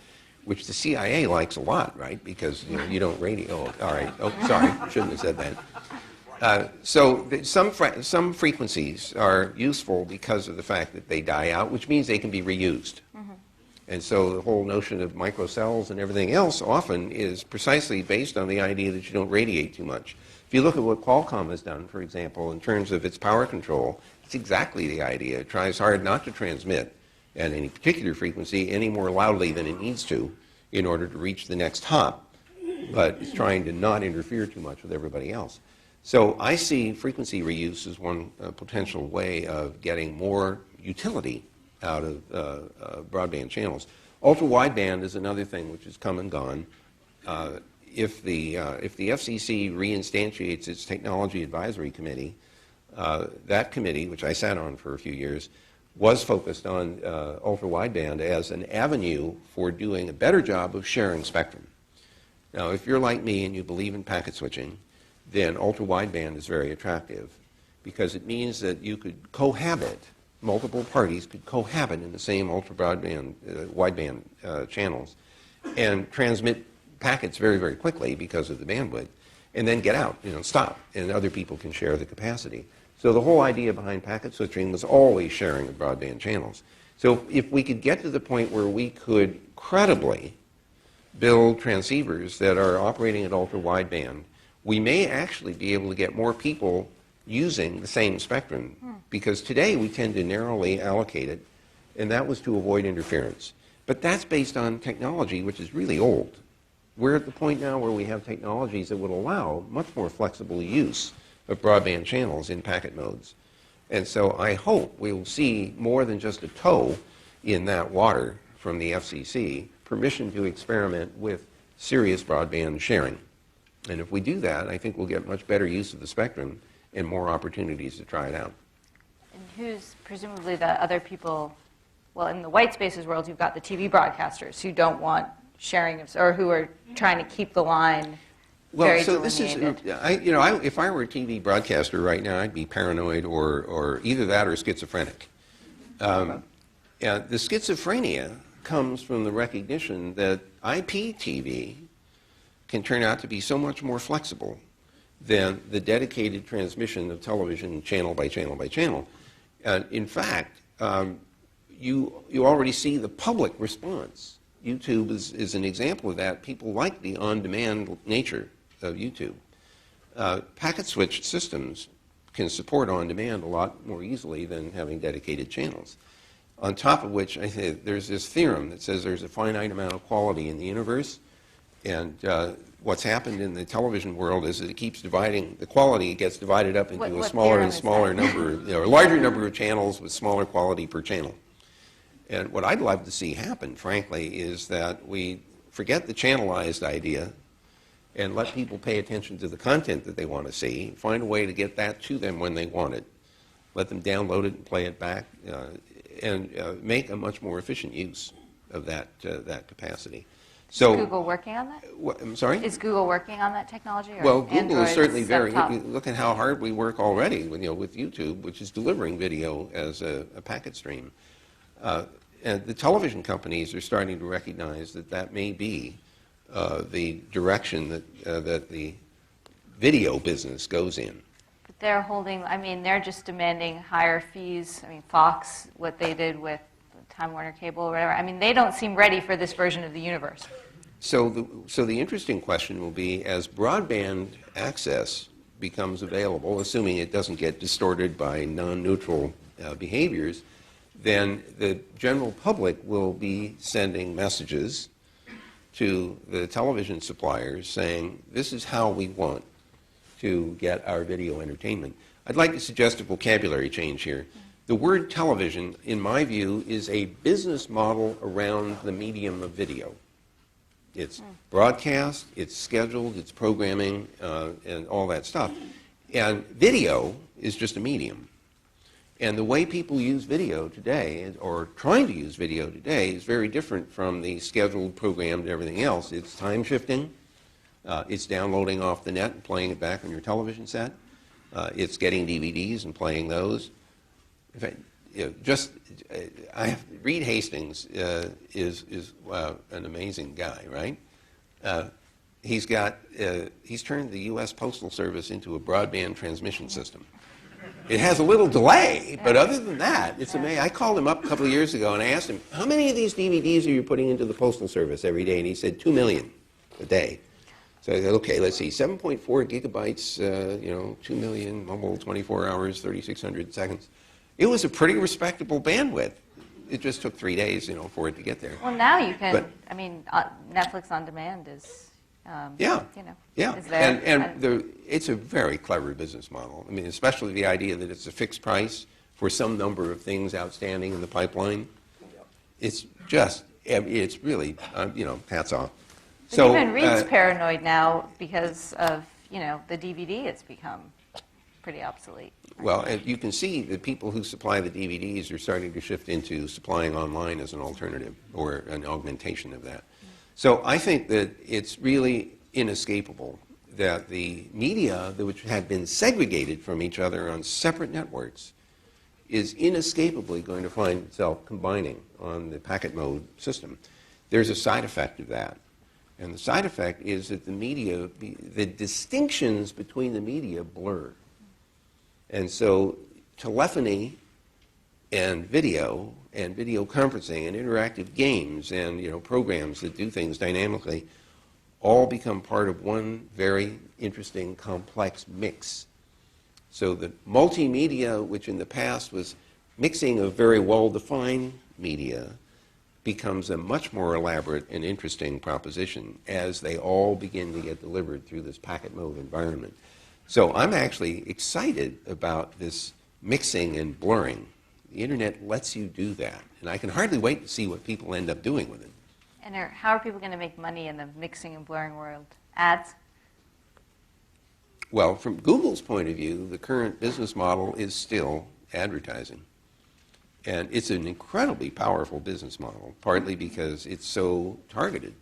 which the CIA likes a lot, right? Because you don't radio. Oh, all right. Oh, sorry. Shouldn't have said that. Some frequencies are useful because of the fact that they die out, which means they can be reused. And so the whole notion of microcells and everything else often is precisely based on the idea that you don't radiate too much. If you look at what Qualcomm has done, for example, in terms of its power control, it's exactly the idea. It tries hard not to transmit at any particular frequency any more loudly than it needs to in order to reach the next hop, but it's trying to not interfere too much with everybody else. So I see frequency reuse as one potential way of getting more utility out of broadband channels. Ultra-wideband is another thing which has come and gone. If the FCC reinstantiates its Technology Advisory Committee, that committee, which I sat on for a few years, was focused on ultra-wideband as an avenue for doing a better job of sharing spectrum. Now, if you're like me and you believe in packet switching, then ultra-wideband is very attractive because it means that you could cohabit. Multiple parties could cohabit in the same ultra-broadband, wideband channels and transmit packets very, very quickly because of the bandwidth, and then get out, stop, and other people can share the capacity. So the whole idea behind packet switching was always sharing of broadband channels. So if we could get to the point where we could credibly build transceivers that are operating at ultra-wideband, we may actually be able to get more people using the same spectrum, because today we tend to narrowly allocate it, and that was to avoid interference. But that's based on technology which is really old. We're at the point now where we have technologies that would allow much more flexible use of broadband channels in packet modes. And so I hope we will see more than just a toe in that water from the FCC, permission to experiment with serious broadband sharing. And if we do that, I think we'll get much better use of the spectrum and more opportunities to try it out. And who's presumably the other people? Well, in the white spaces world, you've got the TV broadcasters who don't want sharing of, or who are trying to keep the line very delineated. If I were a TV broadcaster right now, I'd be paranoid or either that or schizophrenic. The schizophrenia comes from the recognition that IP TV can turn out to be so much more flexible than the dedicated transmission of television channel by channel by channel. In fact, you already see the public response. YouTube is an example of that. People like the on-demand nature of YouTube. Packet switched systems can support on-demand a lot more easily than having dedicated channels. On top of which, I think there's this theorem that says there's a finite amount of quality in the universe, and what's happened in the television world is that it keeps dividing, the quality gets divided up into a smaller and smaller number, a larger number of channels with smaller quality per channel. And what I'd love to see happen, frankly, is that we forget the channelized idea and let people pay attention to the content that they want to see, find a way to get that to them when they want it, let them download it and play it back, and make a much more efficient use of that capacity. So, is Google working on that? I'm sorry? Is Google working on that technology? Or well, Google is certainly very, laptop? look at how hard we work already with YouTube, which is delivering video as a packet stream. And the television companies are starting to recognize that that may be the direction that the video business goes in. But they're holding, they're just demanding higher fees. Fox, what they did with Time Warner Cable or whatever, they don't seem ready for this version of the universe. So the interesting question will be, as broadband access becomes available, assuming it doesn't get distorted by non-neutral behaviors, then the general public will be sending messages to the television suppliers saying, this is how we want to get our video entertainment. I'd like to suggest a vocabulary change here. The word television, in my view, is a business model around the medium of video. It's broadcast, it's scheduled, it's programming, and all that stuff. And video is just a medium. And the way people use video today, or trying to use video today, is very different from the scheduled, programmed, and everything else. It's time shifting. It's downloading off the net and playing it back on your television set. It's getting DVDs and playing those. In fact, Reed Hastings is an amazing guy, right? He's turned the U.S. Postal Service into a broadband transmission system. It has a little delay, but other than that, it's amazing. I called him up a couple of years ago and I asked him, how many of these DVDs are you putting into the Postal Service every day? And he said, 2 million a day. So I said, okay, let's see, 7.4 gigabytes, 2 million, mobile, 24 hours, 3,600 seconds. It was a pretty respectable bandwidth. It just took 3 days, for it to get there. Well, now you can, Netflix on demand is... Yeah. Is there, it's a very clever business model. Especially the idea that it's a fixed price for some number of things outstanding in the pipeline. It's really, hats off. But so even Reed's paranoid now because of, the DVD. It's become pretty obsolete. Well, you can see that people who supply the DVDs are starting to shift into supplying online as an alternative or an augmentation of that. So I think that it's really inescapable that the media, which had been segregated from each other on separate networks, is inescapably going to find itself combining on the packet mode system. There's a side effect of that. And the side effect is that the media, the distinctions between the media blur. And so telephony and video conferencing and interactive games and programs that do things dynamically all become part of one very interesting, complex mix. So the multimedia, which in the past was mixing of very well-defined media, becomes a much more elaborate and interesting proposition as they all begin to get delivered through this packet mode environment. So I'm actually excited about this mixing and blurring. The internet lets you do that, and I can hardly wait to see what people end up doing with it. And how are people going to make money in the mixing and blurring world? Ads? Well, from Google's point of view, the current business model is still advertising. And it's an incredibly powerful business model, partly because it's so targeted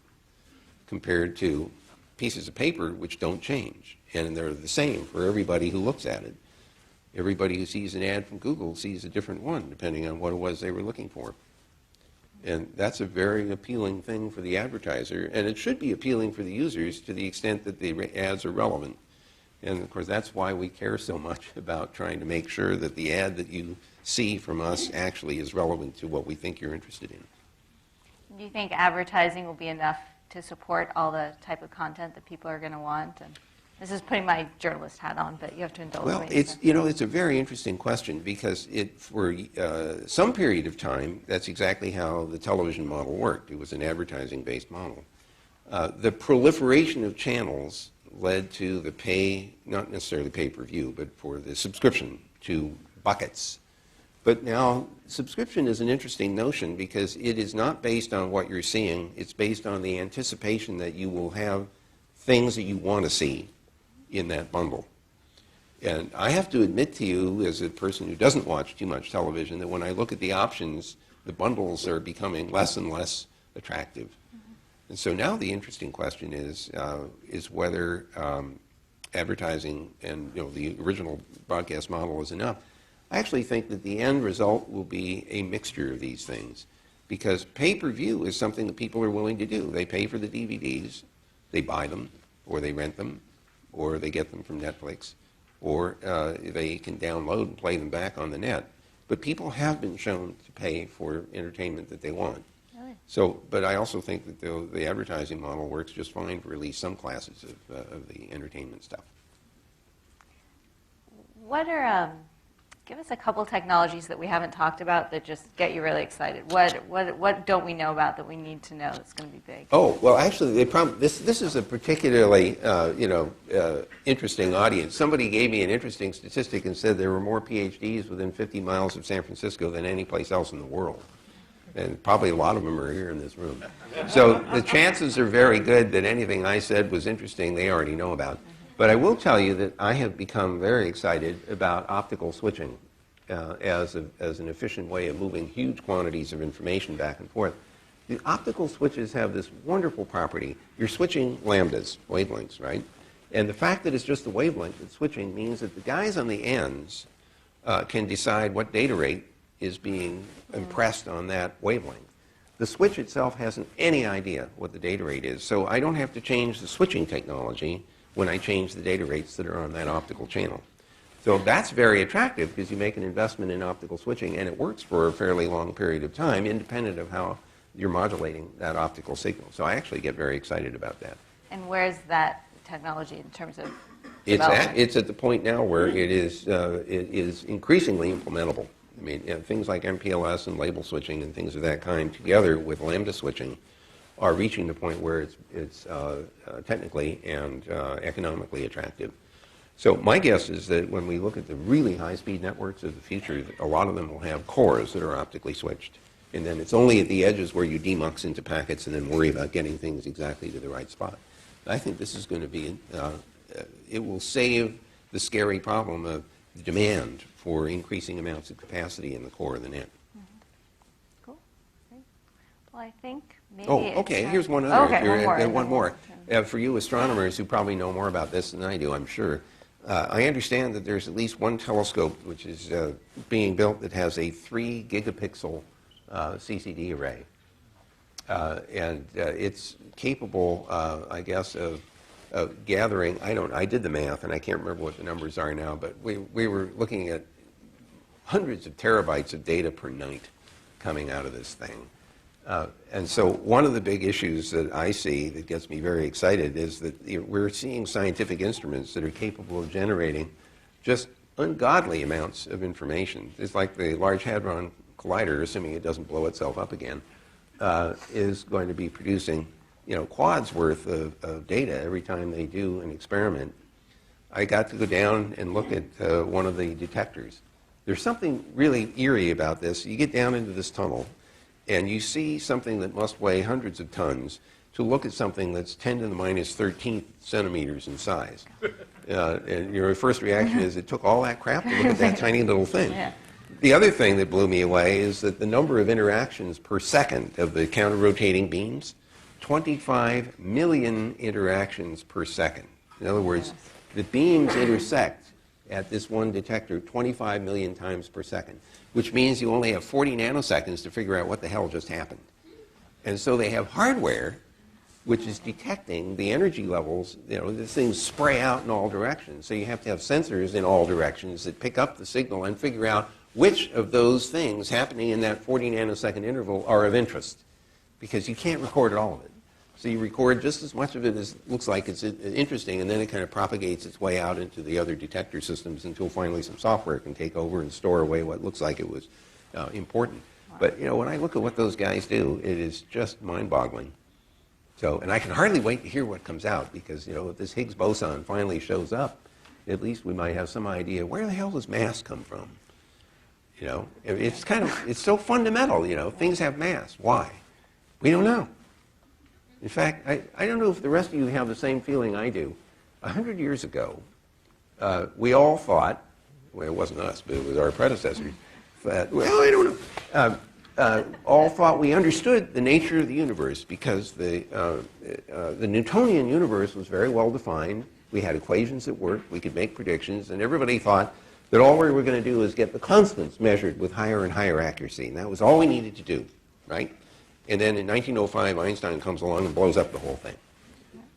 compared to pieces of paper which don't change. And they're the same for everybody who looks at it. Everybody who sees an ad from Google sees a different one, depending on what it was they were looking for. And that's a very appealing thing for the advertiser, and it should be appealing for the users to the extent that the ads are relevant. And of course, that's why we care so much about trying to make sure that the ad that you see from us actually is relevant to what we think you're interested in. Do you think advertising will be enough to support all the type of content that people are going to want? And this is putting my journalist hat on, but you have to indulge Well, me. it's a very interesting question because for some period of time, that's exactly how the television model worked. It was an advertising-based model. The proliferation of channels led to the not necessarily pay-per-view, but for the subscription to buckets. But now subscription is an interesting notion because it is not based on what you're seeing. It's based on the anticipation that you will have things that you want to see in that bundle. And I have to admit to you, as a person who doesn't watch too much television, that when I look at the options, the bundles are becoming less and less attractive. And so now the interesting question is whether advertising and the original broadcast model is enough. I actually think that the end result will be a mixture of these things because pay-per-view is something that people are willing to do. They pay for the DVDs, they buy them, or they rent them, or they get them from Netflix, or they can download and play them back on the net. But people have been shown to pay for entertainment that they want. Really? So, but I also think that the advertising model works just fine for at least some classes of the entertainment stuff. What are, give us a couple technologies that we haven't talked about that just get you really excited. What don't we know about that we need to know that's going to be big? Oh, well, actually, this is a particularly interesting audience. Somebody gave me an interesting statistic and said there were more PhDs within 50 miles of San Francisco than any place else in the world. And probably a lot of them are here in this room. So the chances are very good that anything I said was interesting they already know about. But I will tell you that I have become very excited about optical switching as an efficient way of moving huge quantities of information back and forth. The optical switches have this wonderful property. You're switching lambdas, wavelengths, right? And the fact that it's just the wavelength that's switching means that the guys on the ends can decide what data rate is being impressed on that wavelength. The switch itself hasn't any idea what the data rate is, so I don't have to change the switching technology when I change the data rates that are on that optical channel. So that's very attractive because you make an investment in optical switching and it works for a fairly long period of time independent of how you're modulating that optical signal. So I actually get very excited about that. And where's that technology in terms of development? It's at the point now where it is increasingly implementable. I mean, things like MPLS and label switching and things of that kind together with lambda switching are reaching the point where it's technically and economically attractive. So my guess is that when we look at the really high-speed networks of the future, a lot of them will have cores that are optically switched. And then it's only at the edges where you demux into packets and then worry about getting things exactly to the right spot. I think this is going to be, it will save the scary problem of demand for increasing amounts of capacity in the core of the net. Cool. Great. Well, I think maybe okay. Here's one other. Okay, one more. For you astronomers who probably know more about this than I do, I'm sure, I understand that there's at least one telescope which is being built that has a 3 gigapixel CCD array. It's capable, I guess, of gathering. I did the math, and I can't remember what the numbers are now, but we were looking at hundreds of terabytes of data per night coming out of this thing. And so one of the big issues that I see that gets me very excited is that we're seeing scientific instruments that are capable of generating just ungodly amounts of information. It's like the Large Hadron Collider, assuming it doesn't blow itself up again, is going to be producing quads worth of data every time they do an experiment. I got to go down and look at one of the detectors. There's something really eerie about this. You get down into this tunnel, and you see something that must weigh hundreds of tons to look at something that's 10 to the minus 13 centimeters in size. And your first reaction is, it took all that crap to look at that tiny little thing. Yeah. The other thing that blew me away is that the number of interactions per second of the counter-rotating beams, 25 million interactions per second. In other words, the beams intersect at this one detector 25 million times per second, which means you only have 40 nanoseconds to figure out what the hell just happened. And so they have hardware which is detecting the energy levels. These things spray out in all directions. So you have to have sensors in all directions that pick up the signal and figure out which of those things happening in that 40 nanosecond interval are of interest, because you can't record all of it. So you record just as much of it as looks like it's interesting, and then it kind of propagates its way out into the other detector systems until finally some software can take over and store away what looks like it was important. Wow. But when I look at what those guys do, it is just mind-boggling. So, and I can hardly wait to hear what comes out, because if this Higgs boson finally shows up, at least we might have some idea where the hell does mass come from. It's so fundamental. Things have mass. Why? We don't know. In fact, I don't know if the rest of you have the same feeling I do. 100 years ago, we all thought, well, it wasn't us, but it was our predecessors, that, well, I don't know, all thought we understood the nature of the universe, because the Newtonian universe was very well defined. We had equations that worked. We could make predictions. And everybody thought that all we were going to do is get the constants measured with higher and higher accuracy. And that was all we needed to do, right? And then in 1905, Einstein comes along and blows up the whole thing.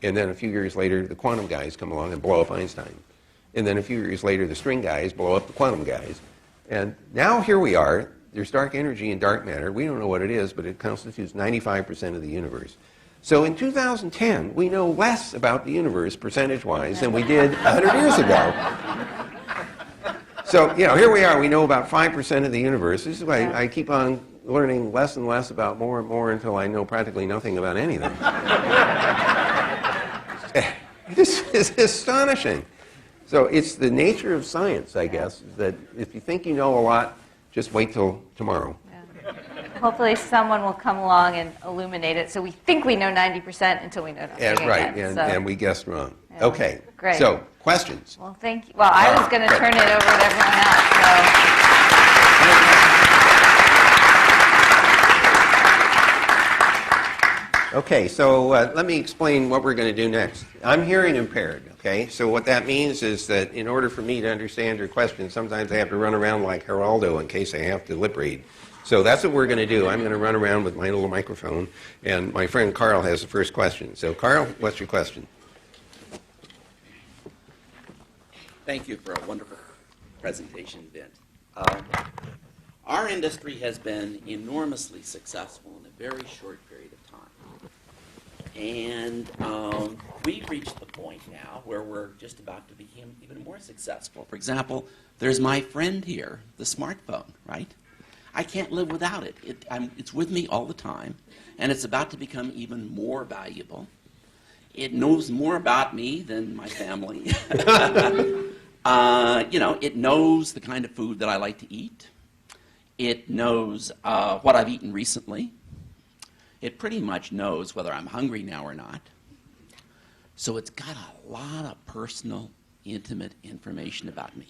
And then a few years later, the quantum guys come along and blow up Einstein. And then a few years later, the string guys blow up the quantum guys. And now here we are. There's dark energy and dark matter. We don't know what it is, but it constitutes 95% of the universe. So in 2010, we know less about the universe, percentage-wise, than we did 100 years ago. So, here we are. We know about 5% of the universe. This is why I keep on learning less and less about more and more until I know practically nothing about anything. This is astonishing. So it's the nature of science, I guess, that if you think you know a lot, just wait till tomorrow. Yeah. Hopefully someone will come along and illuminate it, so we think we know 90% until we know nothing right, again. And we guessed wrong. Yeah. Okay, great. So questions? Well, thank you. Well, I was going to turn it over to everyone else. Okay, so let me explain what we're going to do next. I'm hearing impaired, okay? So what that means is that in order for me to understand your question, sometimes I have to run around like Geraldo in case I have to lip read. So that's what we're going to do. I'm going to run around with my little microphone, and my friend Carl has the first question. So Carl, what's your question? Thank you for a wonderful presentation, Vint. Our industry has been enormously successful in a very short period of time. And we've reached the point now where we're just about to become even more successful. For example, there's my friend here, the smartphone, right? I can't live without it. It's with me all the time, and it's about to become even more valuable. It knows more about me than my family. It knows the kind of food that I like to eat. It knows what I've eaten recently. It pretty much knows whether I'm hungry now or not. So it's got a lot of personal, intimate information about me.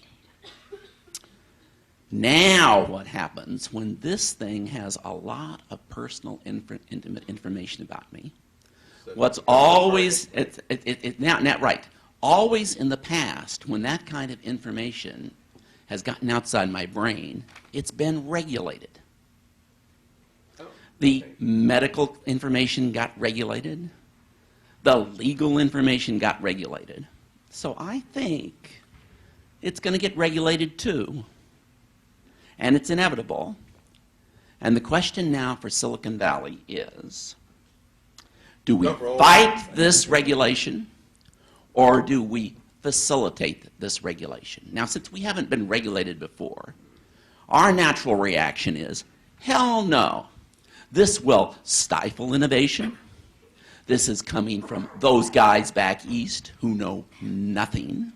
Now what happens when this thing has a lot of personal, intimate information about me? So what's always, right, always in the past, when that kind of information has gotten outside my brain, it's been regulated. The medical information got regulated. The legal information got regulated. So I think it's going to get regulated too. And it's inevitable. And the question now for Silicon Valley is, do we fight this regulation or do we facilitate this regulation? Now, since we haven't been regulated before, our natural reaction is, hell no. This will stifle innovation. This is coming from those guys back east who know nothing.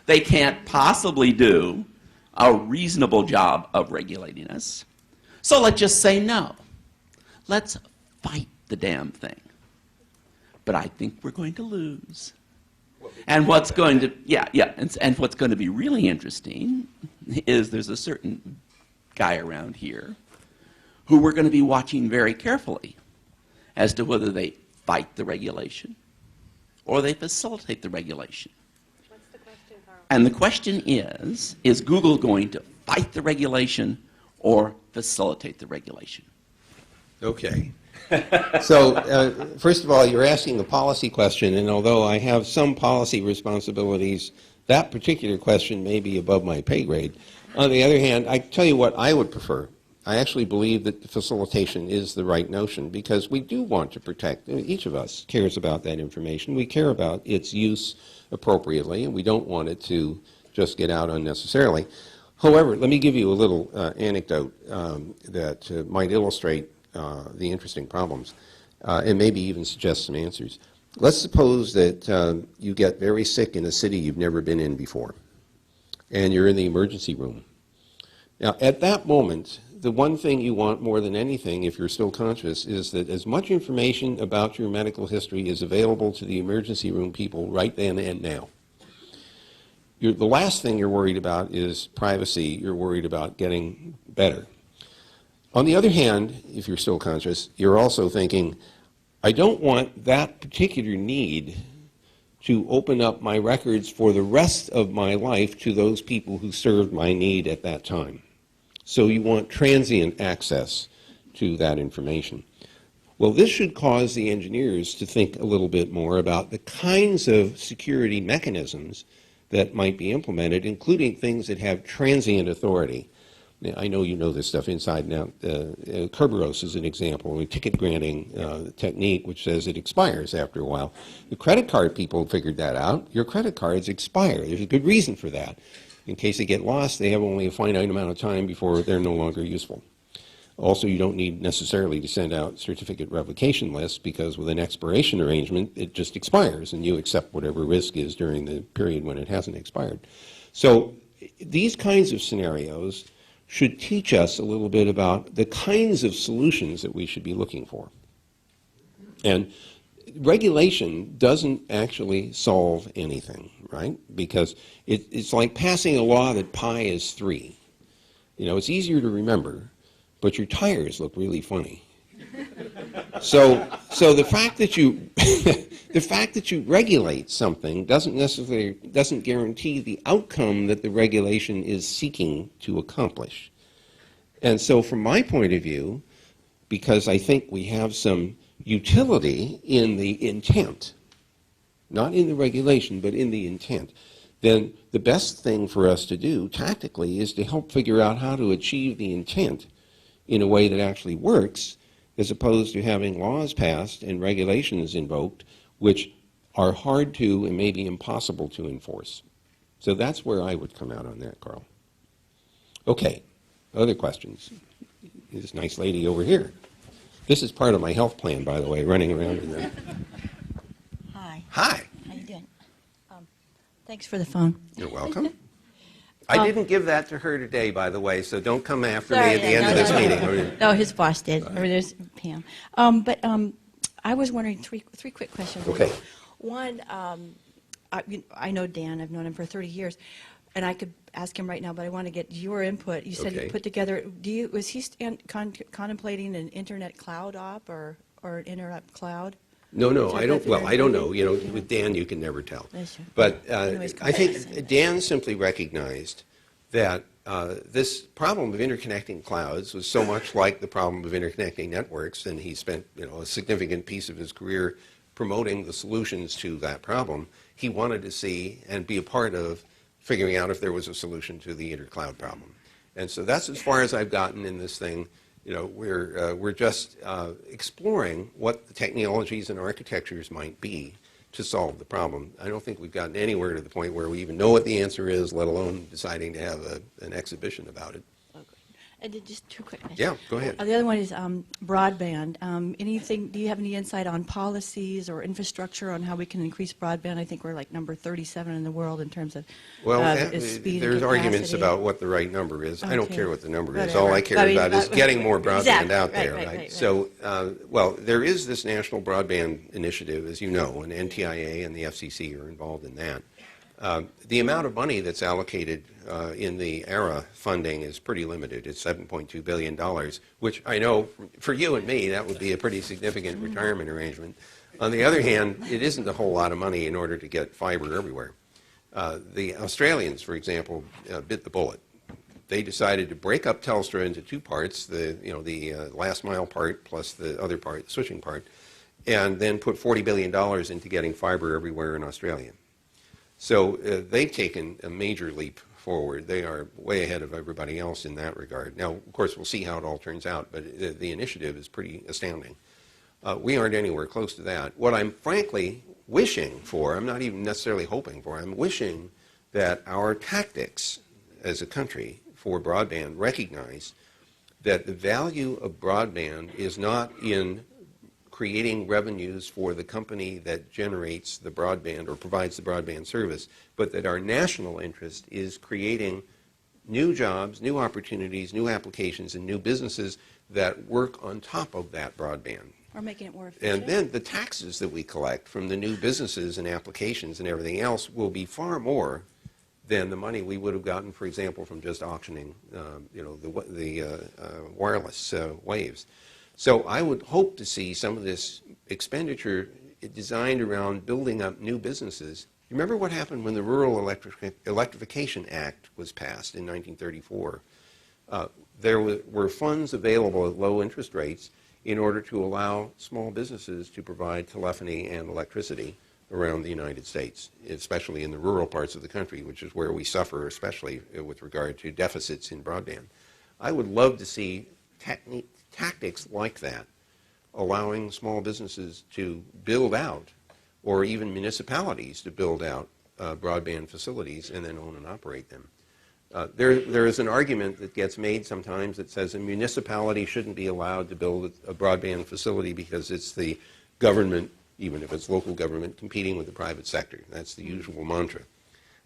They can't possibly do a reasonable job of regulating us. So let's just say no. Let's fight the damn thing. But I think we're going to lose. And what's going to, and what's going to be really interesting is there's a certain guy around here who we're going to be watching very carefully as to whether they fight the regulation or they facilitate the regulation. What's the question, Carl? And the question is Google going to fight the regulation or facilitate the regulation? Okay. So, first of all, you're asking a policy question, and although I have some policy responsibilities, that particular question may be above my pay grade. On the other hand, I tell you what I would prefer. I actually believe that the facilitation is the right notion because we do want to protect, each of us cares about that information. We care about its use appropriately, and we don't want it to just get out unnecessarily. However, let me give you a little anecdote that might illustrate the interesting problems and maybe even suggest some answers. Let's suppose that you get very sick in a city you've never been in before, and you're in the emergency room. Now, at that moment, the one thing you want more than anything, if you're still conscious, is that as much information about your medical history is available to the emergency room people right then and now. The last thing you're worried about is privacy. You're worried about getting better. On the other hand, if you're still conscious, you're also thinking, I don't want that particular need to open up my records for the rest of my life to those people who served my need at that time. So you want transient access to that information. Well, this should cause the engineers to think a little bit more about the kinds of security mechanisms that might be implemented, including things that have transient authority. Now, I know you know this stuff inside and out. Kerberos is an example, a ticket granting technique which says it expires after a while. The credit card people figured that out. Your credit cards expire. There's a good reason for that. In case they get lost, they have only a finite amount of time before they're no longer useful. Also, you don't need necessarily to send out certificate revocation lists because with an expiration arrangement, it just expires and you accept whatever risk is during the period when it hasn't expired. So these kinds of scenarios should teach us a little bit about the kinds of solutions that we should be looking for. And regulation doesn't actually solve anything, right? Because it's like passing a law that pi is 3. You know, it's easier to remember, but your tires look really funny. So the fact that you the fact that you regulate something doesn't guarantee the outcome that the regulation is seeking to accomplish. And so from my point of view, because I think we have some utility in the intent, not in the regulation, but in the intent, then the best thing for us to do tactically is to help figure out how to achieve the intent in a way that actually works, as opposed to having laws passed and regulations invoked which are hard to and maybe impossible to enforce. So that's where I would come out on that, Carl. Okay, other questions? This nice lady over here. This is part of my health plan, by the way, running around in there. Hi. Hi. How you doing? Thanks for the phone. You're welcome. I didn't give that to her today, by the way, so don't come after me at the end of this meeting. No, his boss did. Or there's Pam. But I was wondering three quick questions. Okay. One, I know Dan. I've known him for 30 years, and I could ask him right now, but I want to get your input. You said Okay. you put together. Was he contemplating an internet cloud op or an internet cloud? No, I don't. Well, I don't know. You know, with Dan, you can never tell. That's true. But Anyways, I think Dan simply recognized that this problem of interconnecting clouds was so much like the problem of interconnecting networks, and he spent a significant piece of his career promoting the solutions to that problem. He wanted to see and be a part of figuring out if there was a solution to the intercloud problem. And so that's as far as I've gotten in this thing. We're just exploring what the technologies and architectures might be to solve the problem. I don't think we've gotten anywhere to the point where we even know what the answer is, let alone deciding to have an exhibition about it. I did just two quick questions. Yeah, go ahead. The other one is broadband. Anything? Do you have any insight on policies or infrastructure on how we can increase broadband? I think we're like number 37 in the world in terms of speed. There's and arguments capacity. about what the right number is. I don't Okay. care what the number is. Whatever. All I care about is getting more broadband Exactly. out there. Right. So, well, there is this National Broadband Initiative, as you know, and NTIA and the FCC are involved in that. The amount of money that's allocated in the ERA funding is pretty limited. It's $7.2 billion, which I know for you and me, that would be a pretty significant retirement arrangement. On the other hand, it isn't a whole lot of money in order to get fiber everywhere. The Australians, for example, bit the bullet. They decided to break up Telstra into two parts, the last mile part plus the other part, the switching part, and then put $40 billion into getting fiber everywhere in Australia. So they've taken a major leap forward. They are way ahead of everybody else in that regard. Now, of course, we'll see how it all turns out, but the initiative is pretty astounding. We aren't anywhere close to that. What I'm frankly wishing for, I'm not even necessarily hoping for, I'm wishing that our tactics as a country for broadband recognize that the value of broadband is not in creating revenues for the company that generates the broadband or provides the broadband service, but that our national interest is creating new jobs, new opportunities, new applications, and new businesses that work on top of that broadband. Or making it more efficient. And then the taxes that we collect from the new businesses and applications and everything else will be far more than the money we would have gotten, for example, from just auctioning the wireless waves. So I would hope to see some of this expenditure designed around building up new businesses. Remember what happened when the Rural Electrification Act was passed in 1934? There were funds available at low interest rates in order to allow small businesses to provide telephony and electricity around the United States, especially in the rural parts of the country, which is where we suffer, especially with regard to deficits in broadband. I would love to see tactics like that, allowing small businesses to build out, or even municipalities to build out broadband facilities and then own and operate them. There is an argument that gets made sometimes that says a municipality shouldn't be allowed to build a broadband facility because it's the government, even if it's local government, competing with the private sector. That's the usual mantra.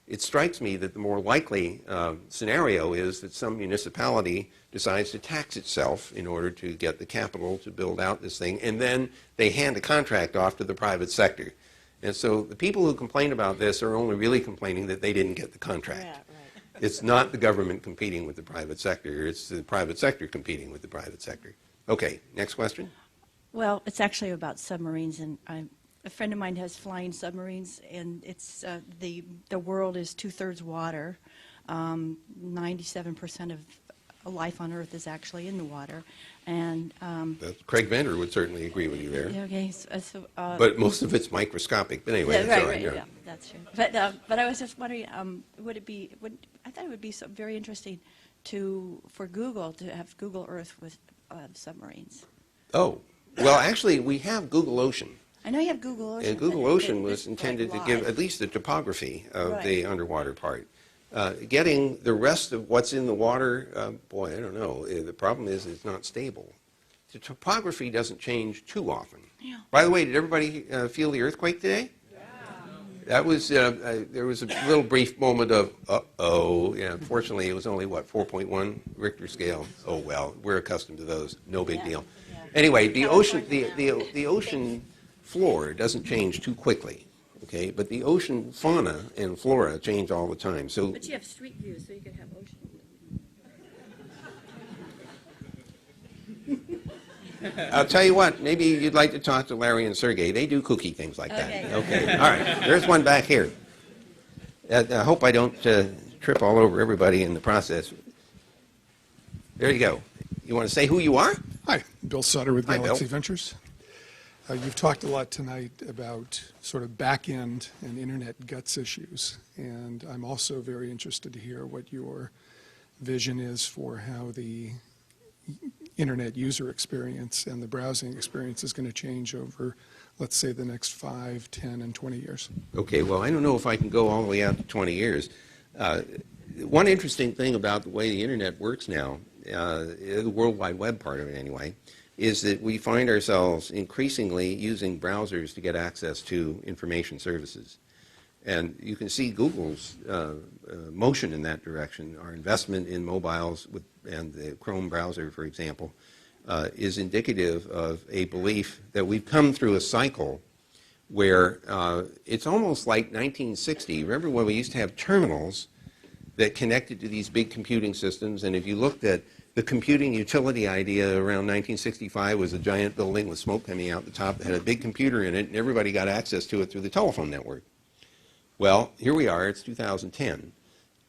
It strikes me that the more likely scenario is that some municipality decides to tax itself in order to get the capital to build out this thing, and then they hand a contract off to the private sector. And so the people who complain about this are only really complaining that they didn't get the contract. Yeah, right. It's not the government competing with the private sector. It's the private sector competing with the private sector. Okay, next question. Well, it's actually about submarines, and a friend of mine has flying submarines, and it's the world is 2/3 water. 97% of life on Earth is actually in the water, and Craig Venter would certainly agree with you there. okay. But most of it's microscopic. But anyway, yeah, that's all right, right. yeah, that's true. But I was just wondering, I thought it would be very interesting for Google to have Google Earth with submarines. Oh, well, actually, we have Google Ocean. I know you have Google Ocean. And Google but Ocean this was is intended to like give live. at least the topography of Right. the underwater part. Getting the rest of what's in the water, boy, I don't know. The problem is it's not stable. The topography doesn't change too often. Yeah. By the way, did everybody feel the earthquake today? That was, there was a little brief moment of, uh-oh. Yeah, fortunately, it was only, 4.1 Richter scale. Oh, well, we're accustomed to those. No big deal. Yeah. Anyway, the ocean, the ocean floor doesn't change too quickly, okay? But the ocean fauna and flora change all the time. So, But you have street views, so you could have ocean views. I'll tell you what, maybe you'd like to talk to Larry and Sergey. They do kooky things like that. Okay, all right. There's one back here. I hope I don't trip all over everybody in the process. There you go. You want to say who you are? Hi, Bill Sutter with Hi, Galaxy Bill. Ventures. You've talked a lot tonight about sort of back-end and internet guts issues, and I'm also very interested to hear what your vision is for how the internet user experience and the browsing experience is going to change over, let's say, the next 5, 10, and 20 years. Okay, well, I don't know if I can go all the way out to 20 years. One interesting thing about the way the internet works now, the World Wide Web part of it anyway, is that we find ourselves increasingly using browsers to get access to information services. And you can see Google's motion in that direction. Our investment in mobiles and the Chrome browser, for example, is indicative of a belief that we've come through a cycle where it's almost like 1960. Remember when we used to have terminals that connected to these big computing systems, and if you looked at the computing utility idea around 1965 was a giant building with smoke coming out the top that had a big computer in it, and everybody got access to it through the telephone network. Well, here we are, it's 2010,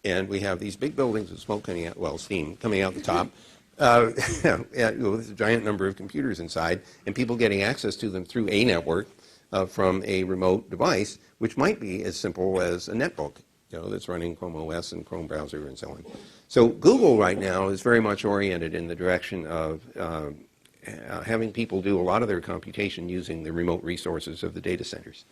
and we have these big buildings with smoke coming out, well, steam coming out the top, with a giant number of computers inside, and people getting access to them through a network from a remote device, which might be as simple as a netbook, that's running Chrome OS and Chrome browser and so on. So Google right now is very much oriented in the direction of having people do a lot of their computation using the remote resources of the data centers.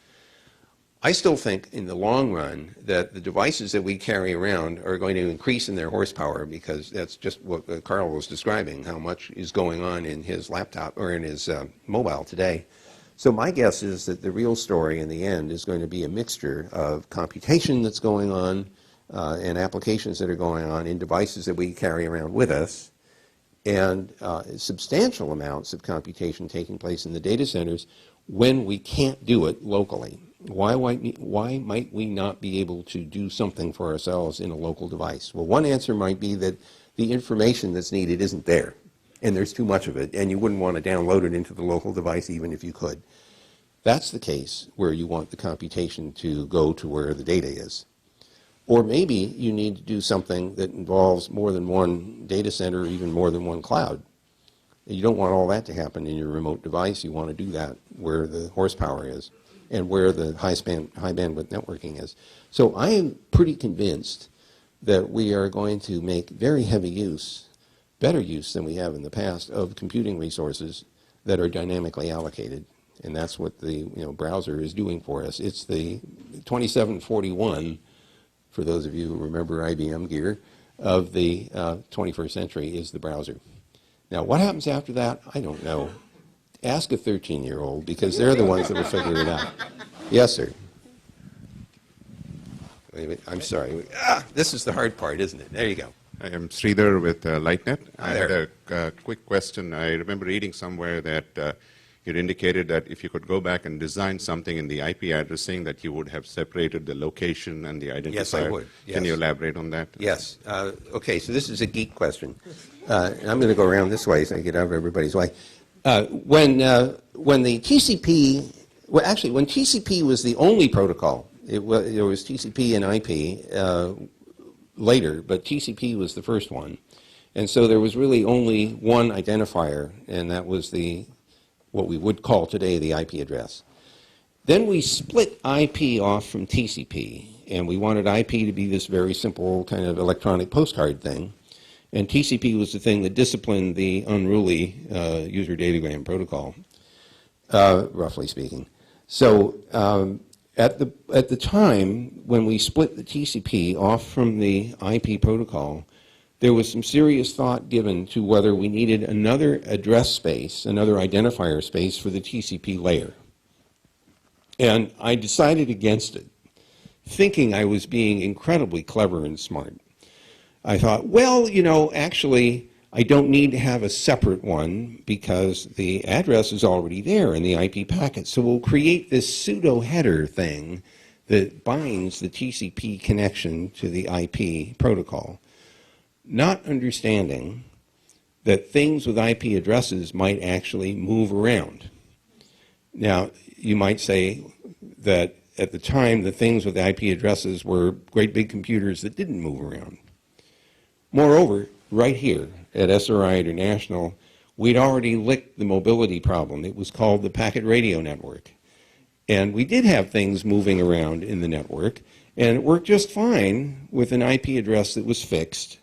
I still think in the long run that the devices that we carry around are going to increase in their horsepower, because that's just what Carl was describing, how much is going on in his laptop or in his mobile today. So my guess is that the real story in the end is going to be a mixture of computation that's going on and applications that are going on in devices that we carry around with us, and substantial amounts of computation taking place in the data centers when we can't do it locally. Why might we not be able to do something for ourselves in a local device? Well, one answer might be that the information that's needed isn't there, and there's too much of it, and you wouldn't want to download it into the local device even if you could. That's the case where you want the computation to go to where the data is. Or maybe you need to do something that involves more than one data center or even more than one cloud. You don't want all that to happen in your remote device. You want to do that where the horsepower is and where the high bandwidth networking is. So I am pretty convinced that we are going to make very heavy use, better use than we have in the past, of computing resources that are dynamically allocated. And that's what the browser is doing for us. It's the 2741, for those of you who remember IBM gear, of the 21st century is the browser. Now, what happens after that, I don't know. Ask a 13-year-old, because they're the ones that will figure it out. Yes, sir. Wait a minute, I'm sorry. This is the hard part, isn't it? There you go. I am Sridhar with LightNet. Hi I there. had a quick question. I remember reading somewhere that you'd indicated that if you could go back and design something in the IP addressing, that you would have separated the location and the identifier. Yes, I would. Yes. Can you elaborate on that? Yes. Okay, so this is a geek question. And I'm going to go around this way so I get out of everybody's way. When the TCP, well, actually, when TCP was the only protocol, there was TCP and IP later, but TCP was the first one. And so there was really only one identifier, and that was what we would call today the IP address. Then we split IP off from TCP, and we wanted IP to be this very simple kind of electronic postcard thing. And TCP was the thing that disciplined the unruly user datagram protocol, roughly speaking. So at the time when we split the TCP off from the IP protocol, there was some serious thought given to whether we needed another address space, another identifier space for the TCP layer. And I decided against it, thinking I was being incredibly clever and smart. I thought, well, actually, I don't need to have a separate one because the address is already there in the IP packet. So we'll create this pseudo-header thing that binds the TCP connection to the IP protocol, not understanding that things with IP addresses might actually move around. Now, you might say that at the time, the things with IP addresses were great big computers that didn't move around. Moreover, right here, at SRI International, we'd already licked the mobility problem. It was called the packet radio network. And we did have things moving around in the network, and it worked just fine with an IP address that was fixed,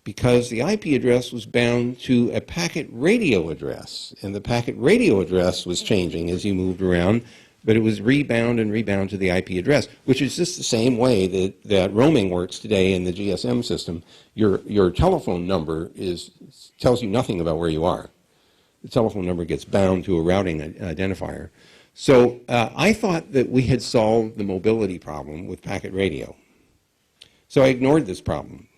because the IP address was bound to a packet radio address, and the packet radio address was changing as you moved around, but it was rebound and rebound to the IP address, which is just the same way that roaming works today in the GSM system. Your telephone number tells you nothing about where you are. The telephone number gets bound to a routing identifier. So I thought that we had solved the mobility problem with packet radio. So I ignored this problem.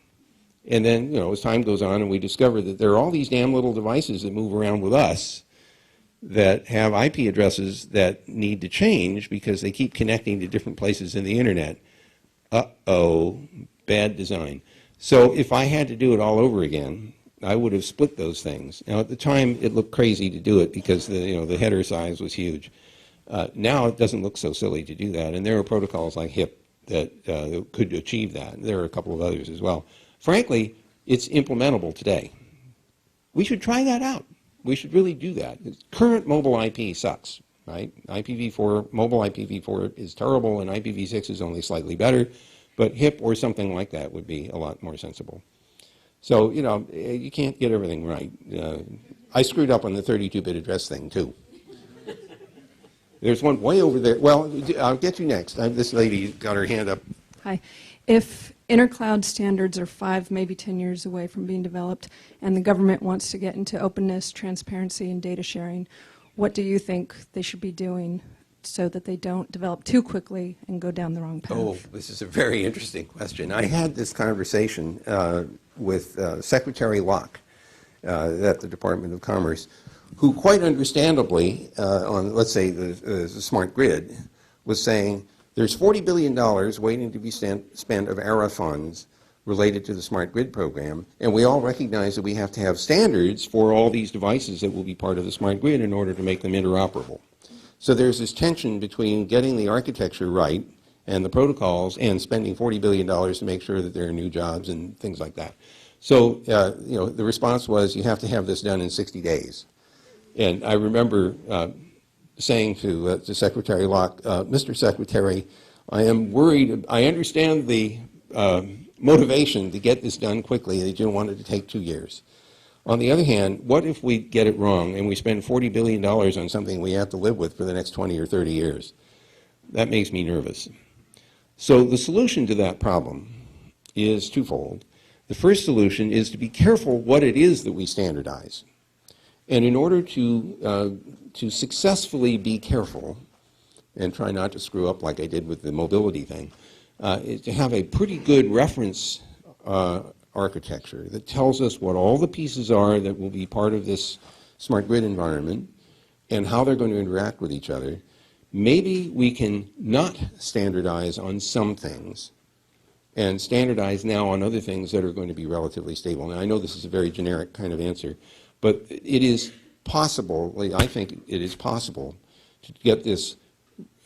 And then, as time goes on and we discover that there are all these damn little devices that move around with us that have IP addresses that need to change because they keep connecting to different places in the internet. Uh-oh, bad design. So if I had to do it all over again, I would have split those things. Now, at the time, it looked crazy to do it because the header size was huge. Now it doesn't look so silly to do that, and there are protocols like HIP that could achieve that. There are a couple of others as well. Frankly, it's implementable today. We should try that out. We should really do that. Current mobile IP sucks, right? IPv4, mobile IPv4 is terrible, and IPv6 is only slightly better, but HIP or something like that would be a lot more sensible. So, you can't get everything right. I screwed up on the 32-bit address thing, too. There's one way over there. Well, I'll get you next. This lady got her hand up. Hi. If intercloud standards are 5, maybe 10 years away from being developed, and the government wants to get into openness, transparency, and data sharing, what do you think they should be doing so that they don't develop too quickly and go down the wrong path? Oh, this is a very interesting question. I had this conversation with Secretary Locke at the Department of Commerce, who quite understandably, on, let's say, the smart grid, was saying, there's $40 billion waiting to be spent of ARA funds related to the smart grid program, and we all recognize that we have to have standards for all these devices that will be part of the smart grid in order to make them interoperable. So there's this tension between getting the architecture right and the protocols and spending $40 billion to make sure that there are new jobs and things like that. So, the response was, you have to have this done in 60 days. And I remember saying to Secretary Locke, Mr. Secretary, I am worried. I understand the motivation to get this done quickly, that you don't want it to take 2 years. On the other hand, what if we get it wrong and we spend $40 billion on something we have to live with for the next 20 or 30 years? That makes me nervous. So the solution to that problem is twofold. The first solution is to be careful what it is that we standardize. And in order to successfully be careful and try not to screw up like I did with the mobility thing, is to have a pretty good reference architecture that tells us what all the pieces are that will be part of this smart grid environment and how they're going to interact with each other. Maybe we can not standardize on some things and standardize now on other things that are going to be relatively stable. Now, I know this is a very generic kind of answer, but it is possible, I think it is possible, to get this,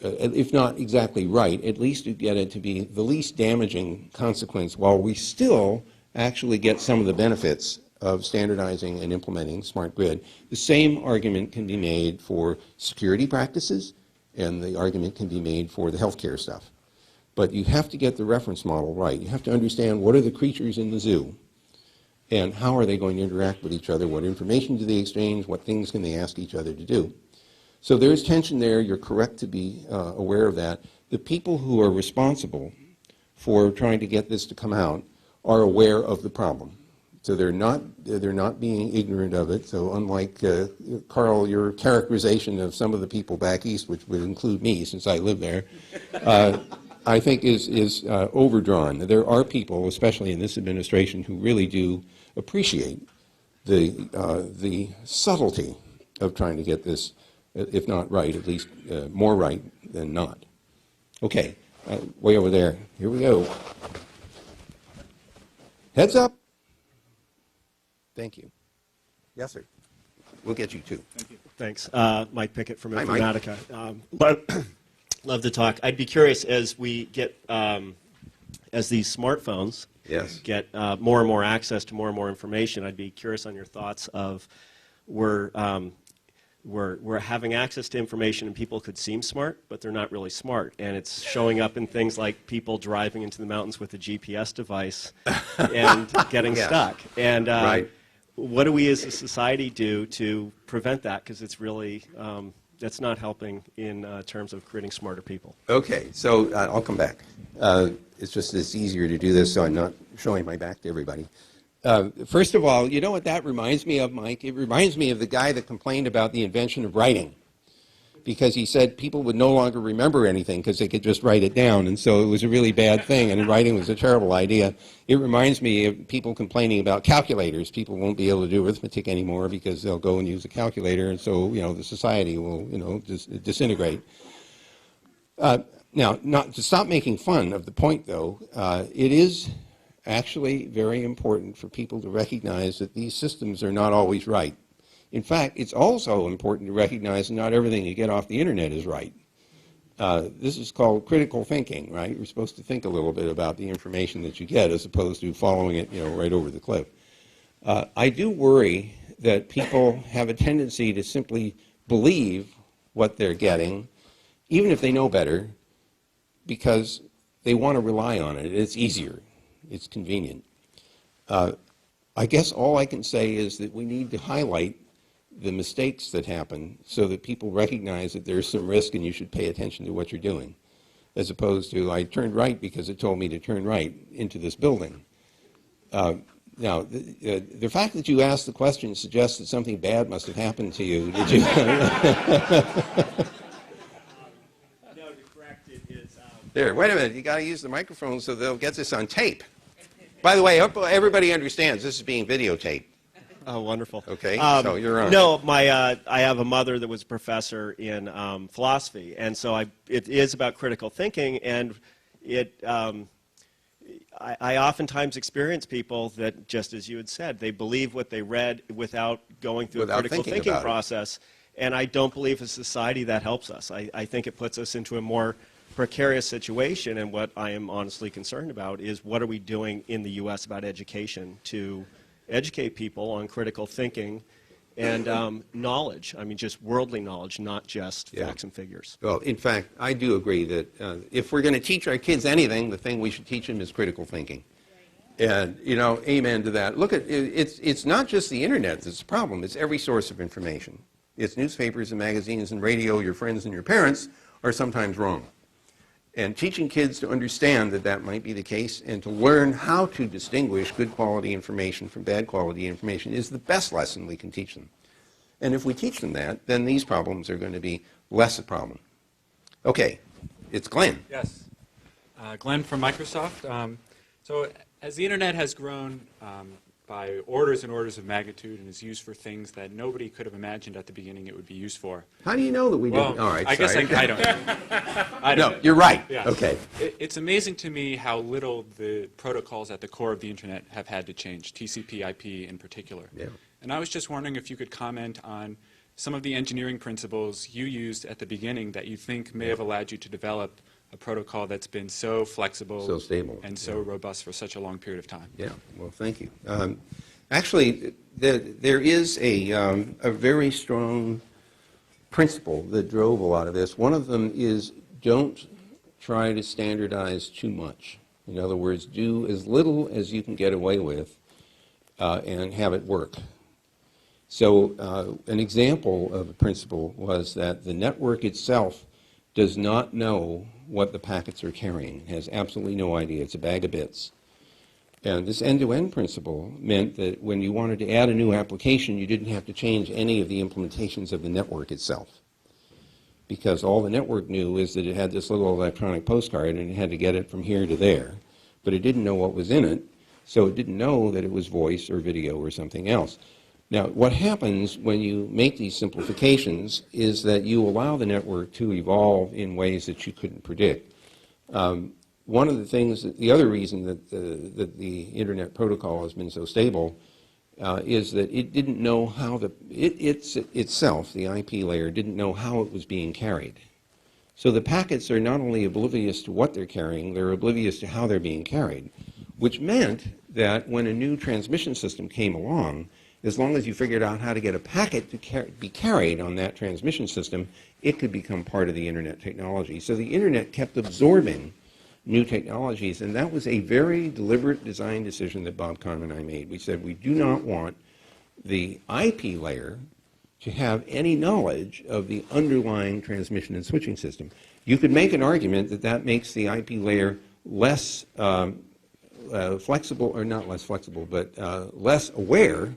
if not exactly right, at least to get it to be the least damaging consequence while we still actually get some of the benefits of standardizing and implementing smart grid. The same argument can be made for security practices, and the argument can be made for the healthcare stuff. But you have to get the reference model right. You have to understand what are the creatures in the zoo, and how are they going to interact with each other, what information do they exchange, what things can they ask each other to do. So there's tension there. You're correct to be aware of that. The people who are responsible for trying to get this to come out are aware of the problem. So they're not being ignorant of it. So unlike, Carl, your characterization of some of the people back east, which would include me since I live there, I think is overdrawn. There are people, especially in this administration, who really do appreciate the subtlety of trying to get this, if not right, at least more right than not. Okay, way over there. Here we go. Heads up. Thank you. Yes, sir. We'll get you too. Thank you. Thanks. Mike Pickett from Informatica. Love the talk. I'd be curious as we get, as these smartphones get more and more access to more and more information. I'd be curious on your thoughts of we're having access to information and people could seem smart, but they're not really smart. And it's showing up in things like people driving into the mountains with a GPS device and getting stuck. And what do we as a society do to prevent that? Because it's really, that's not helping in terms of creating smarter people. Okay, so I'll come back. It's just it's easier to do this so I'm not showing my back to everybody. First of all, you know what that reminds me of, Mike? It reminds me of the guy that complained about the invention of writing, because he said people would no longer remember anything because they could just write it down, and so it was a really bad thing, and writing was a terrible idea. It reminds me of people complaining about calculators. People won't be able to do arithmetic anymore because they'll go and use a calculator, and so the society will disintegrate. Now, not to stop making fun of the point, though, it is actually very important for people to recognize that these systems are not always right. In fact, it's also important to recognize that not everything you get off the internet is right. This is called critical thinking, right? You're supposed to think a little bit about the information that you get as opposed to following it, right over the cliff. I do worry that people have a tendency to simply believe what they're getting, even if they know better, because they want to rely on it. It's easier. It's convenient. I guess all I can say is that we need to highlight the mistakes that happen so that people recognize that there's some risk and you should pay attention to what you're doing, as opposed to I turned right because it told me to turn right into this building. Now, the fact that you asked the question suggests that something bad must have happened to you. Did you? There, wait a minute. You got to use the microphone so they'll get this on tape. By the way, everybody understands this is being videotaped. Oh, wonderful. Okay, so you're on. No, I have a mother that was a professor in philosophy, and so it is about critical thinking, and I oftentimes experience people that, just as you had said, they believe what they read without going through a critical thinking process, and I don't believe as a society that helps us. I think it puts us into a more precarious situation, and what I am honestly concerned about is what are we doing in the U.S. about education to educate people on critical thinking and knowledge. I mean, just worldly knowledge, not just facts and figures. Well, in fact, I do agree that if we're going to teach our kids anything, the thing we should teach them is critical thinking. And, amen to that. Look, it's not just the internet that's the problem. It's every source of information. It's newspapers and magazines and radio. Your friends and your parents are sometimes wrong. And teaching kids to understand that that might be the case and to learn how to distinguish good quality information from bad quality information is the best lesson we can teach them. And if we teach them that, then these problems are going to be less a problem. Okay, it's Glenn. Yes, Glenn from Microsoft. So as the internet has grown by orders and orders of magnitude and is used for things that nobody could have imagined at the beginning it would be used for. How do you know that we didn't? All right, I guess I don't. No, you're right. Yes. Okay. It's amazing to me how little the protocols at the core of the internet have had to change, TCP, IP in particular. Yeah. And I was just wondering if you could comment on some of the engineering principles you used at the beginning that you think may have allowed you to develop a protocol that's been so flexible, so stable, and so robust for such a long period of time. Yeah, well, thank you. Actually, there is a very strong principle that drove a lot of this. One of them is don't try to standardize too much. In other words, do as little as you can get away with and have it work. So an example of a principle was that the network itself does not know what the packets are carrying. It has absolutely no idea. It's a bag of bits. And this end-to-end principle meant that when you wanted to add a new application, you didn't have to change any of the implementations of the network itself. Because all the network knew is that it had this little electronic postcard and it had to get it from here to there. But it didn't know what was in it, so it didn't know that it was voice or video or something else. Now, what happens when you make these simplifications is that you allow the network to evolve in ways that you couldn't predict. One of the things, the other reason that the Internet protocol has been so stable is that it didn't know how itself, the IP layer, didn't know how it was being carried. So the packets are not only oblivious to what they're carrying, they're oblivious to how they're being carried. which meant that when a new transmission system came along, as long as you figured out how to get a packet to be carried on that transmission system, it could become part of the internet technology. So the internet kept absorbing new technologies, and that was a very deliberate design decision that Bob Kahn and I made. We said we do not want the IP layer to have any knowledge of the underlying transmission and switching system. You could make an argument that that makes the IP layer less flexible, or not less flexible, but less aware,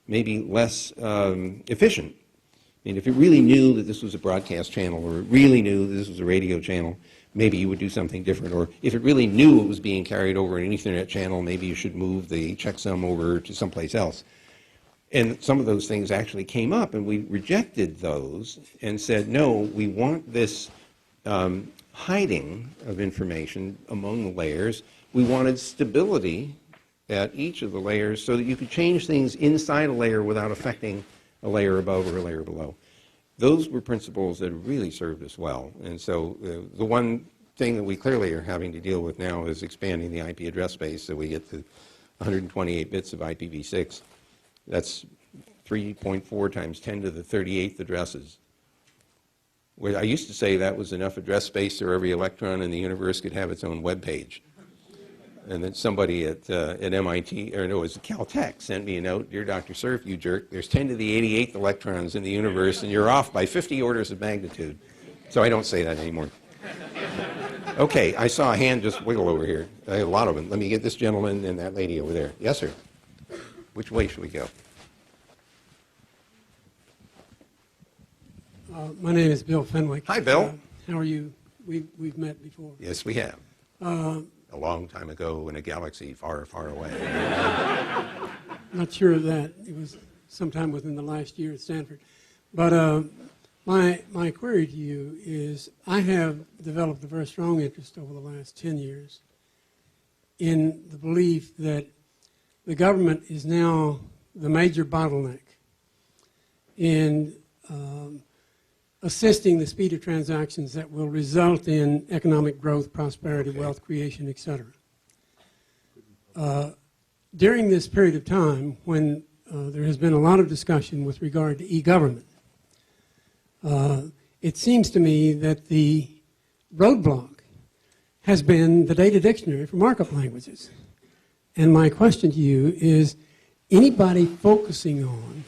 maybe less efficient. I mean, if it really knew that this was a broadcast channel, or it really knew that this was a radio channel, maybe you would do something different. Or if it really knew it was being carried over an Ethernet channel, maybe you should move the checksum over to someplace else. And some of those things actually came up, and we rejected those and said, no, we want this hiding of information among the layers. We wanted stability at each of the layers so that you could change things inside a layer without affecting a layer above or a layer below. Those were principles that really served us well. And so the one thing that we clearly are having to deal with now is expanding the IP address space so we get to 128 bits of IPv6. That's 3.4 times 10 to the 38th addresses. Where I used to say that was enough address space so every electron in the universe could have its own web page. And then somebody at MIT, or no, it was Caltech, sent me a note, "Dear Dr. Cerf, you jerk, there's 10 to the 88th electrons in the universe, and you're off by 50 orders of magnitude." So I don't say that anymore. Okay, I saw a hand just wiggle over here. I have a lot of them. Let me get this gentleman and that lady over there. Yes, sir. Which way should we go? My name is Bill Fenwick. Hi, Bill. How are you? We've met before. Yes, we have. A long time ago in a galaxy far, far away. Not sure of that. It was sometime within the last year at Stanford. But my query to you is, I have developed a very strong interest over the last 10 years in the belief that the government is now the major bottleneck in assisting the speed of transactions that will result in economic growth, prosperity, wealth creation, etc. During this period of time, when there has been a lot of discussion with regard to e-government, it seems to me that the roadblock has been the data dictionary for markup languages. And my question to you is, anybody focusing on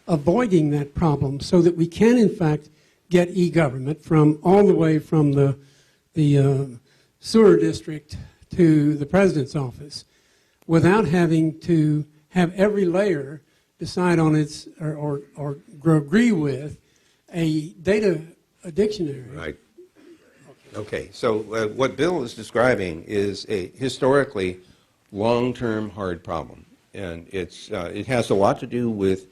avoiding that problem so that we can, in fact, get e-government from all the way from the sewer district to the president's office without having to have every layer decide on its or agree with a data dictionary? Right. Okay, so what Bill is describing is a historically long-term hard problem, and it has a lot to do with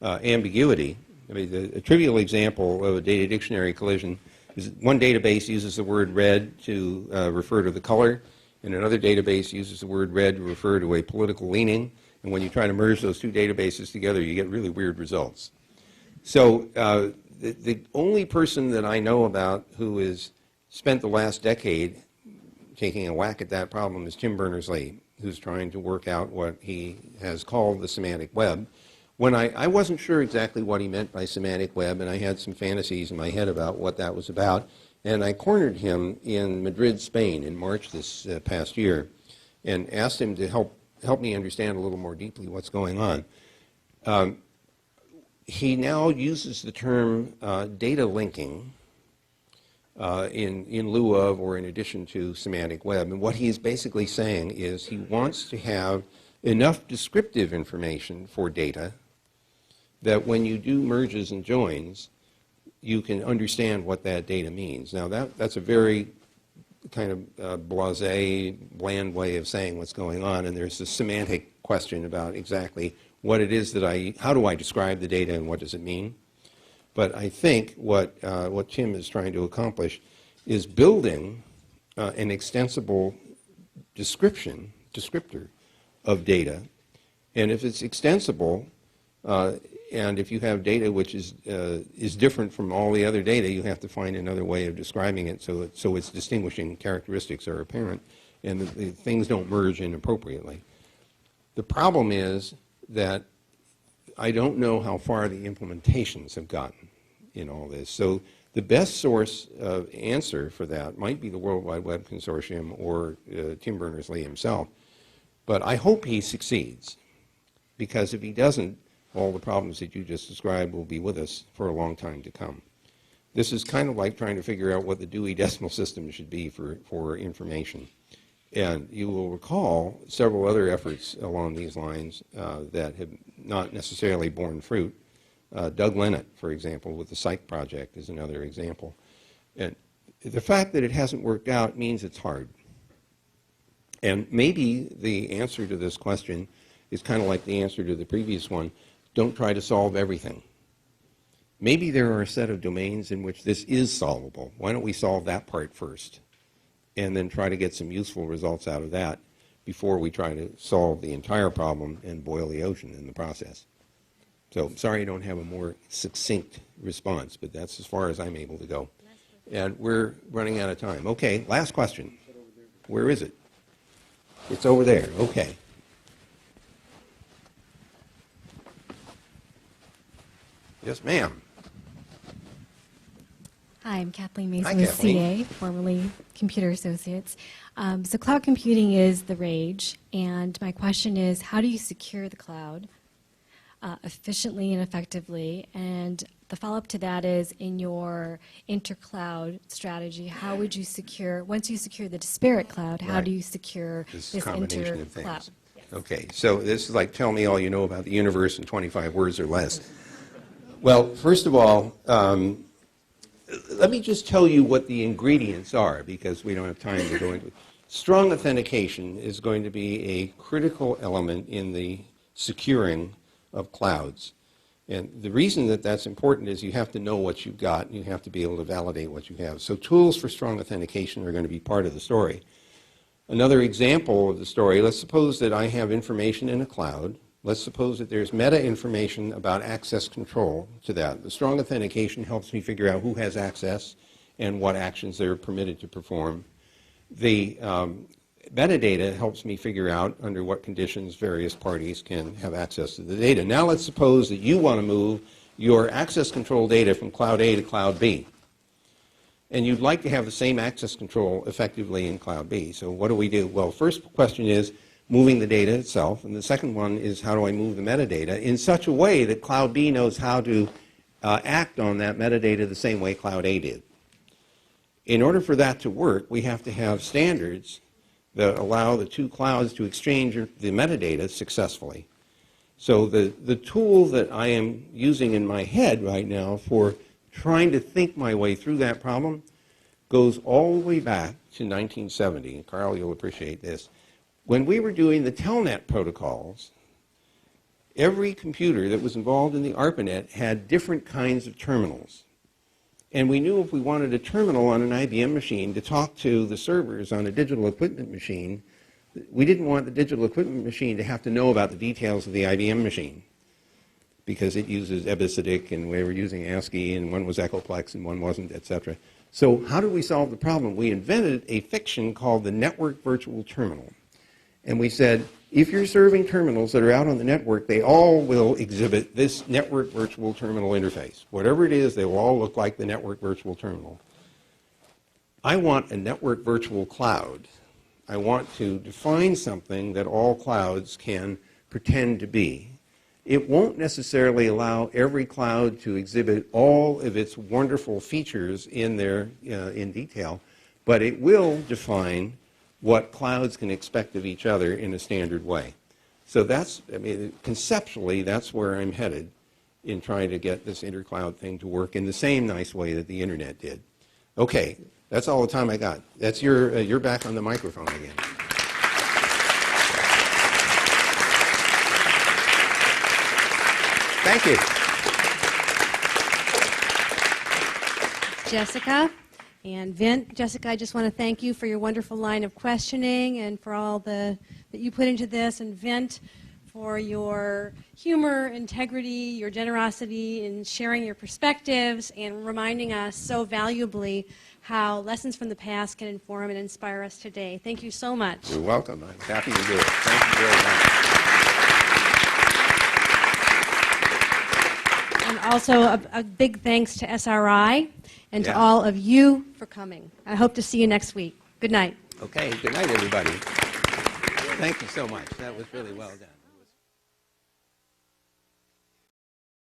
ambiguity. I mean, a trivial example of a data dictionary collision is one database uses the word red to refer to the color, and another database uses the word red to refer to a political leaning, and when you try to merge those two databases together, you get really weird results. So the only person that I know about who has spent the last decade taking a whack at that problem is Tim Berners-Lee, who's trying to work out what he has called the semantic web. When I wasn't sure exactly what he meant by semantic web, and I had some fantasies in my head about what that was about, and I cornered him in Madrid, Spain in March this past year and asked him to help me understand a little more deeply what's going on. He now uses the term data linking in lieu of or in addition to semantic web. And what he's basically saying is he wants to have enough descriptive information for data that when you do merges and joins, you can understand what that data means. Now that's a very kind of blasé, bland way of saying what's going on, and there's a semantic question about exactly what it is that how do I describe the data and what does it mean? But I think what Tim is trying to accomplish is building an extensible descriptor of data. And if it's extensible, and if you have data which is different from all the other data, you have to find another way of describing it so its distinguishing characteristics are apparent. and the things don't merge inappropriately. The problem is that I don't know how far the implementations have gotten in all this. So the best source of answer for that might be the World Wide Web Consortium or Tim Berners-Lee himself. But I hope he succeeds, because if he doesn't, all the problems that you just described will be with us for a long time to come. This is kind of like trying to figure out what the Dewey Decimal System should be for information. And you will recall several other efforts along these lines that have not necessarily borne fruit. Doug Lenat, for example, with the Psych Project is another example. And the fact that it hasn't worked out means it's hard. And maybe the answer to this question is kind of like the answer to the previous one. Don't try to solve everything. Maybe there are a set of domains in which this is solvable. Why don't we solve that part first, and then try to get some useful results out of that before we try to solve the entire problem and boil the ocean in the process. So sorry I don't have a more succinct response, but that's as far as I'm able to go. And we're running out of time. Okay, last question. Where is it? It's over there. Okay. Yes, ma'am. Hi, I'm Kathleen Mason Hi, with Kathleen. CA, formerly Computer Associates. So cloud computing is the rage, and my question is, how do you secure the cloud efficiently and effectively? And the follow-up to that is, in your intercloud strategy, how would you secure, once you secure the disparate cloud, how Right. do you secure This this combination of intercloud? things. Okay, so this is like tell me all you know about the universe in 25 words or less. Well, first of all, let me just tell you what the ingredients are, because we don't have time to go into it. Strong authentication is going to be a critical element in the securing of clouds. And the reason that that's important is you have to know what you've got, and you have to be able to validate what you have. So tools for strong authentication are going to be part of the story. Another example of the story, let's suppose that I have information in a cloud. Let's suppose that there's meta information about access control to that. The strong authentication helps me figure out who has access and what actions they're permitted to perform. The metadata helps me figure out under what conditions various parties can have access to the data. Now let's suppose that you want to move your access control data from cloud A to cloud B. And you'd like to have the same access control effectively in cloud B. So what do? Well, first question is moving the data itself, and the second one is how do I move the metadata in such a way that cloud B knows how to act on that metadata the same way cloud A did. In order for that to work, we have to have standards that allow the two clouds to exchange the metadata successfully. So the tool that I am using in my head right now for trying to think my way through that problem goes all the way back to 1970. Carl, you'll appreciate this. When we were doing the telnet protocols, every computer that was involved in the ARPANET had different kinds of terminals. And we knew if we wanted a terminal on an IBM machine to talk to the servers on a digital equipment machine, we didn't want the digital equipment machine to have to know about the details of the IBM machine, because it uses episodic, and we were using ASCII, and one was Echoplex, and one wasn't, etc. So how did we solve the problem? We invented a fiction called the network virtual terminal. And we said, if you're serving terminals that are out on the network, they all will exhibit this network virtual terminal interface. Whatever it is, they will all look like the network virtual terminal. I want a network virtual cloud. I want to define something that all clouds can pretend to be. It won't necessarily allow every cloud to exhibit all of its wonderful features in detail, but it will define what clouds can expect of each other in a standard way. So that's, I mean, conceptually, that's where I'm headed in trying to get this intercloud thing to work in the same nice way that the internet did. Okay, that's all the time I got. That's you're back on the microphone again. Thank you. Jessica and Vint. Jessica, I just want to thank you for your wonderful line of questioning and for all that you put into this. And Vint, for your humor, integrity, your generosity in sharing your perspectives and reminding us so valuably how lessons from the past can inform and inspire us today. Thank you so much. You're welcome. I'm happy to do it. Thank you very much. And also a big thanks to SRI and to Yeah. all of you for coming. I hope to see you next week. Good night. Okay, good night, everybody. Thank you so much. That was really well done.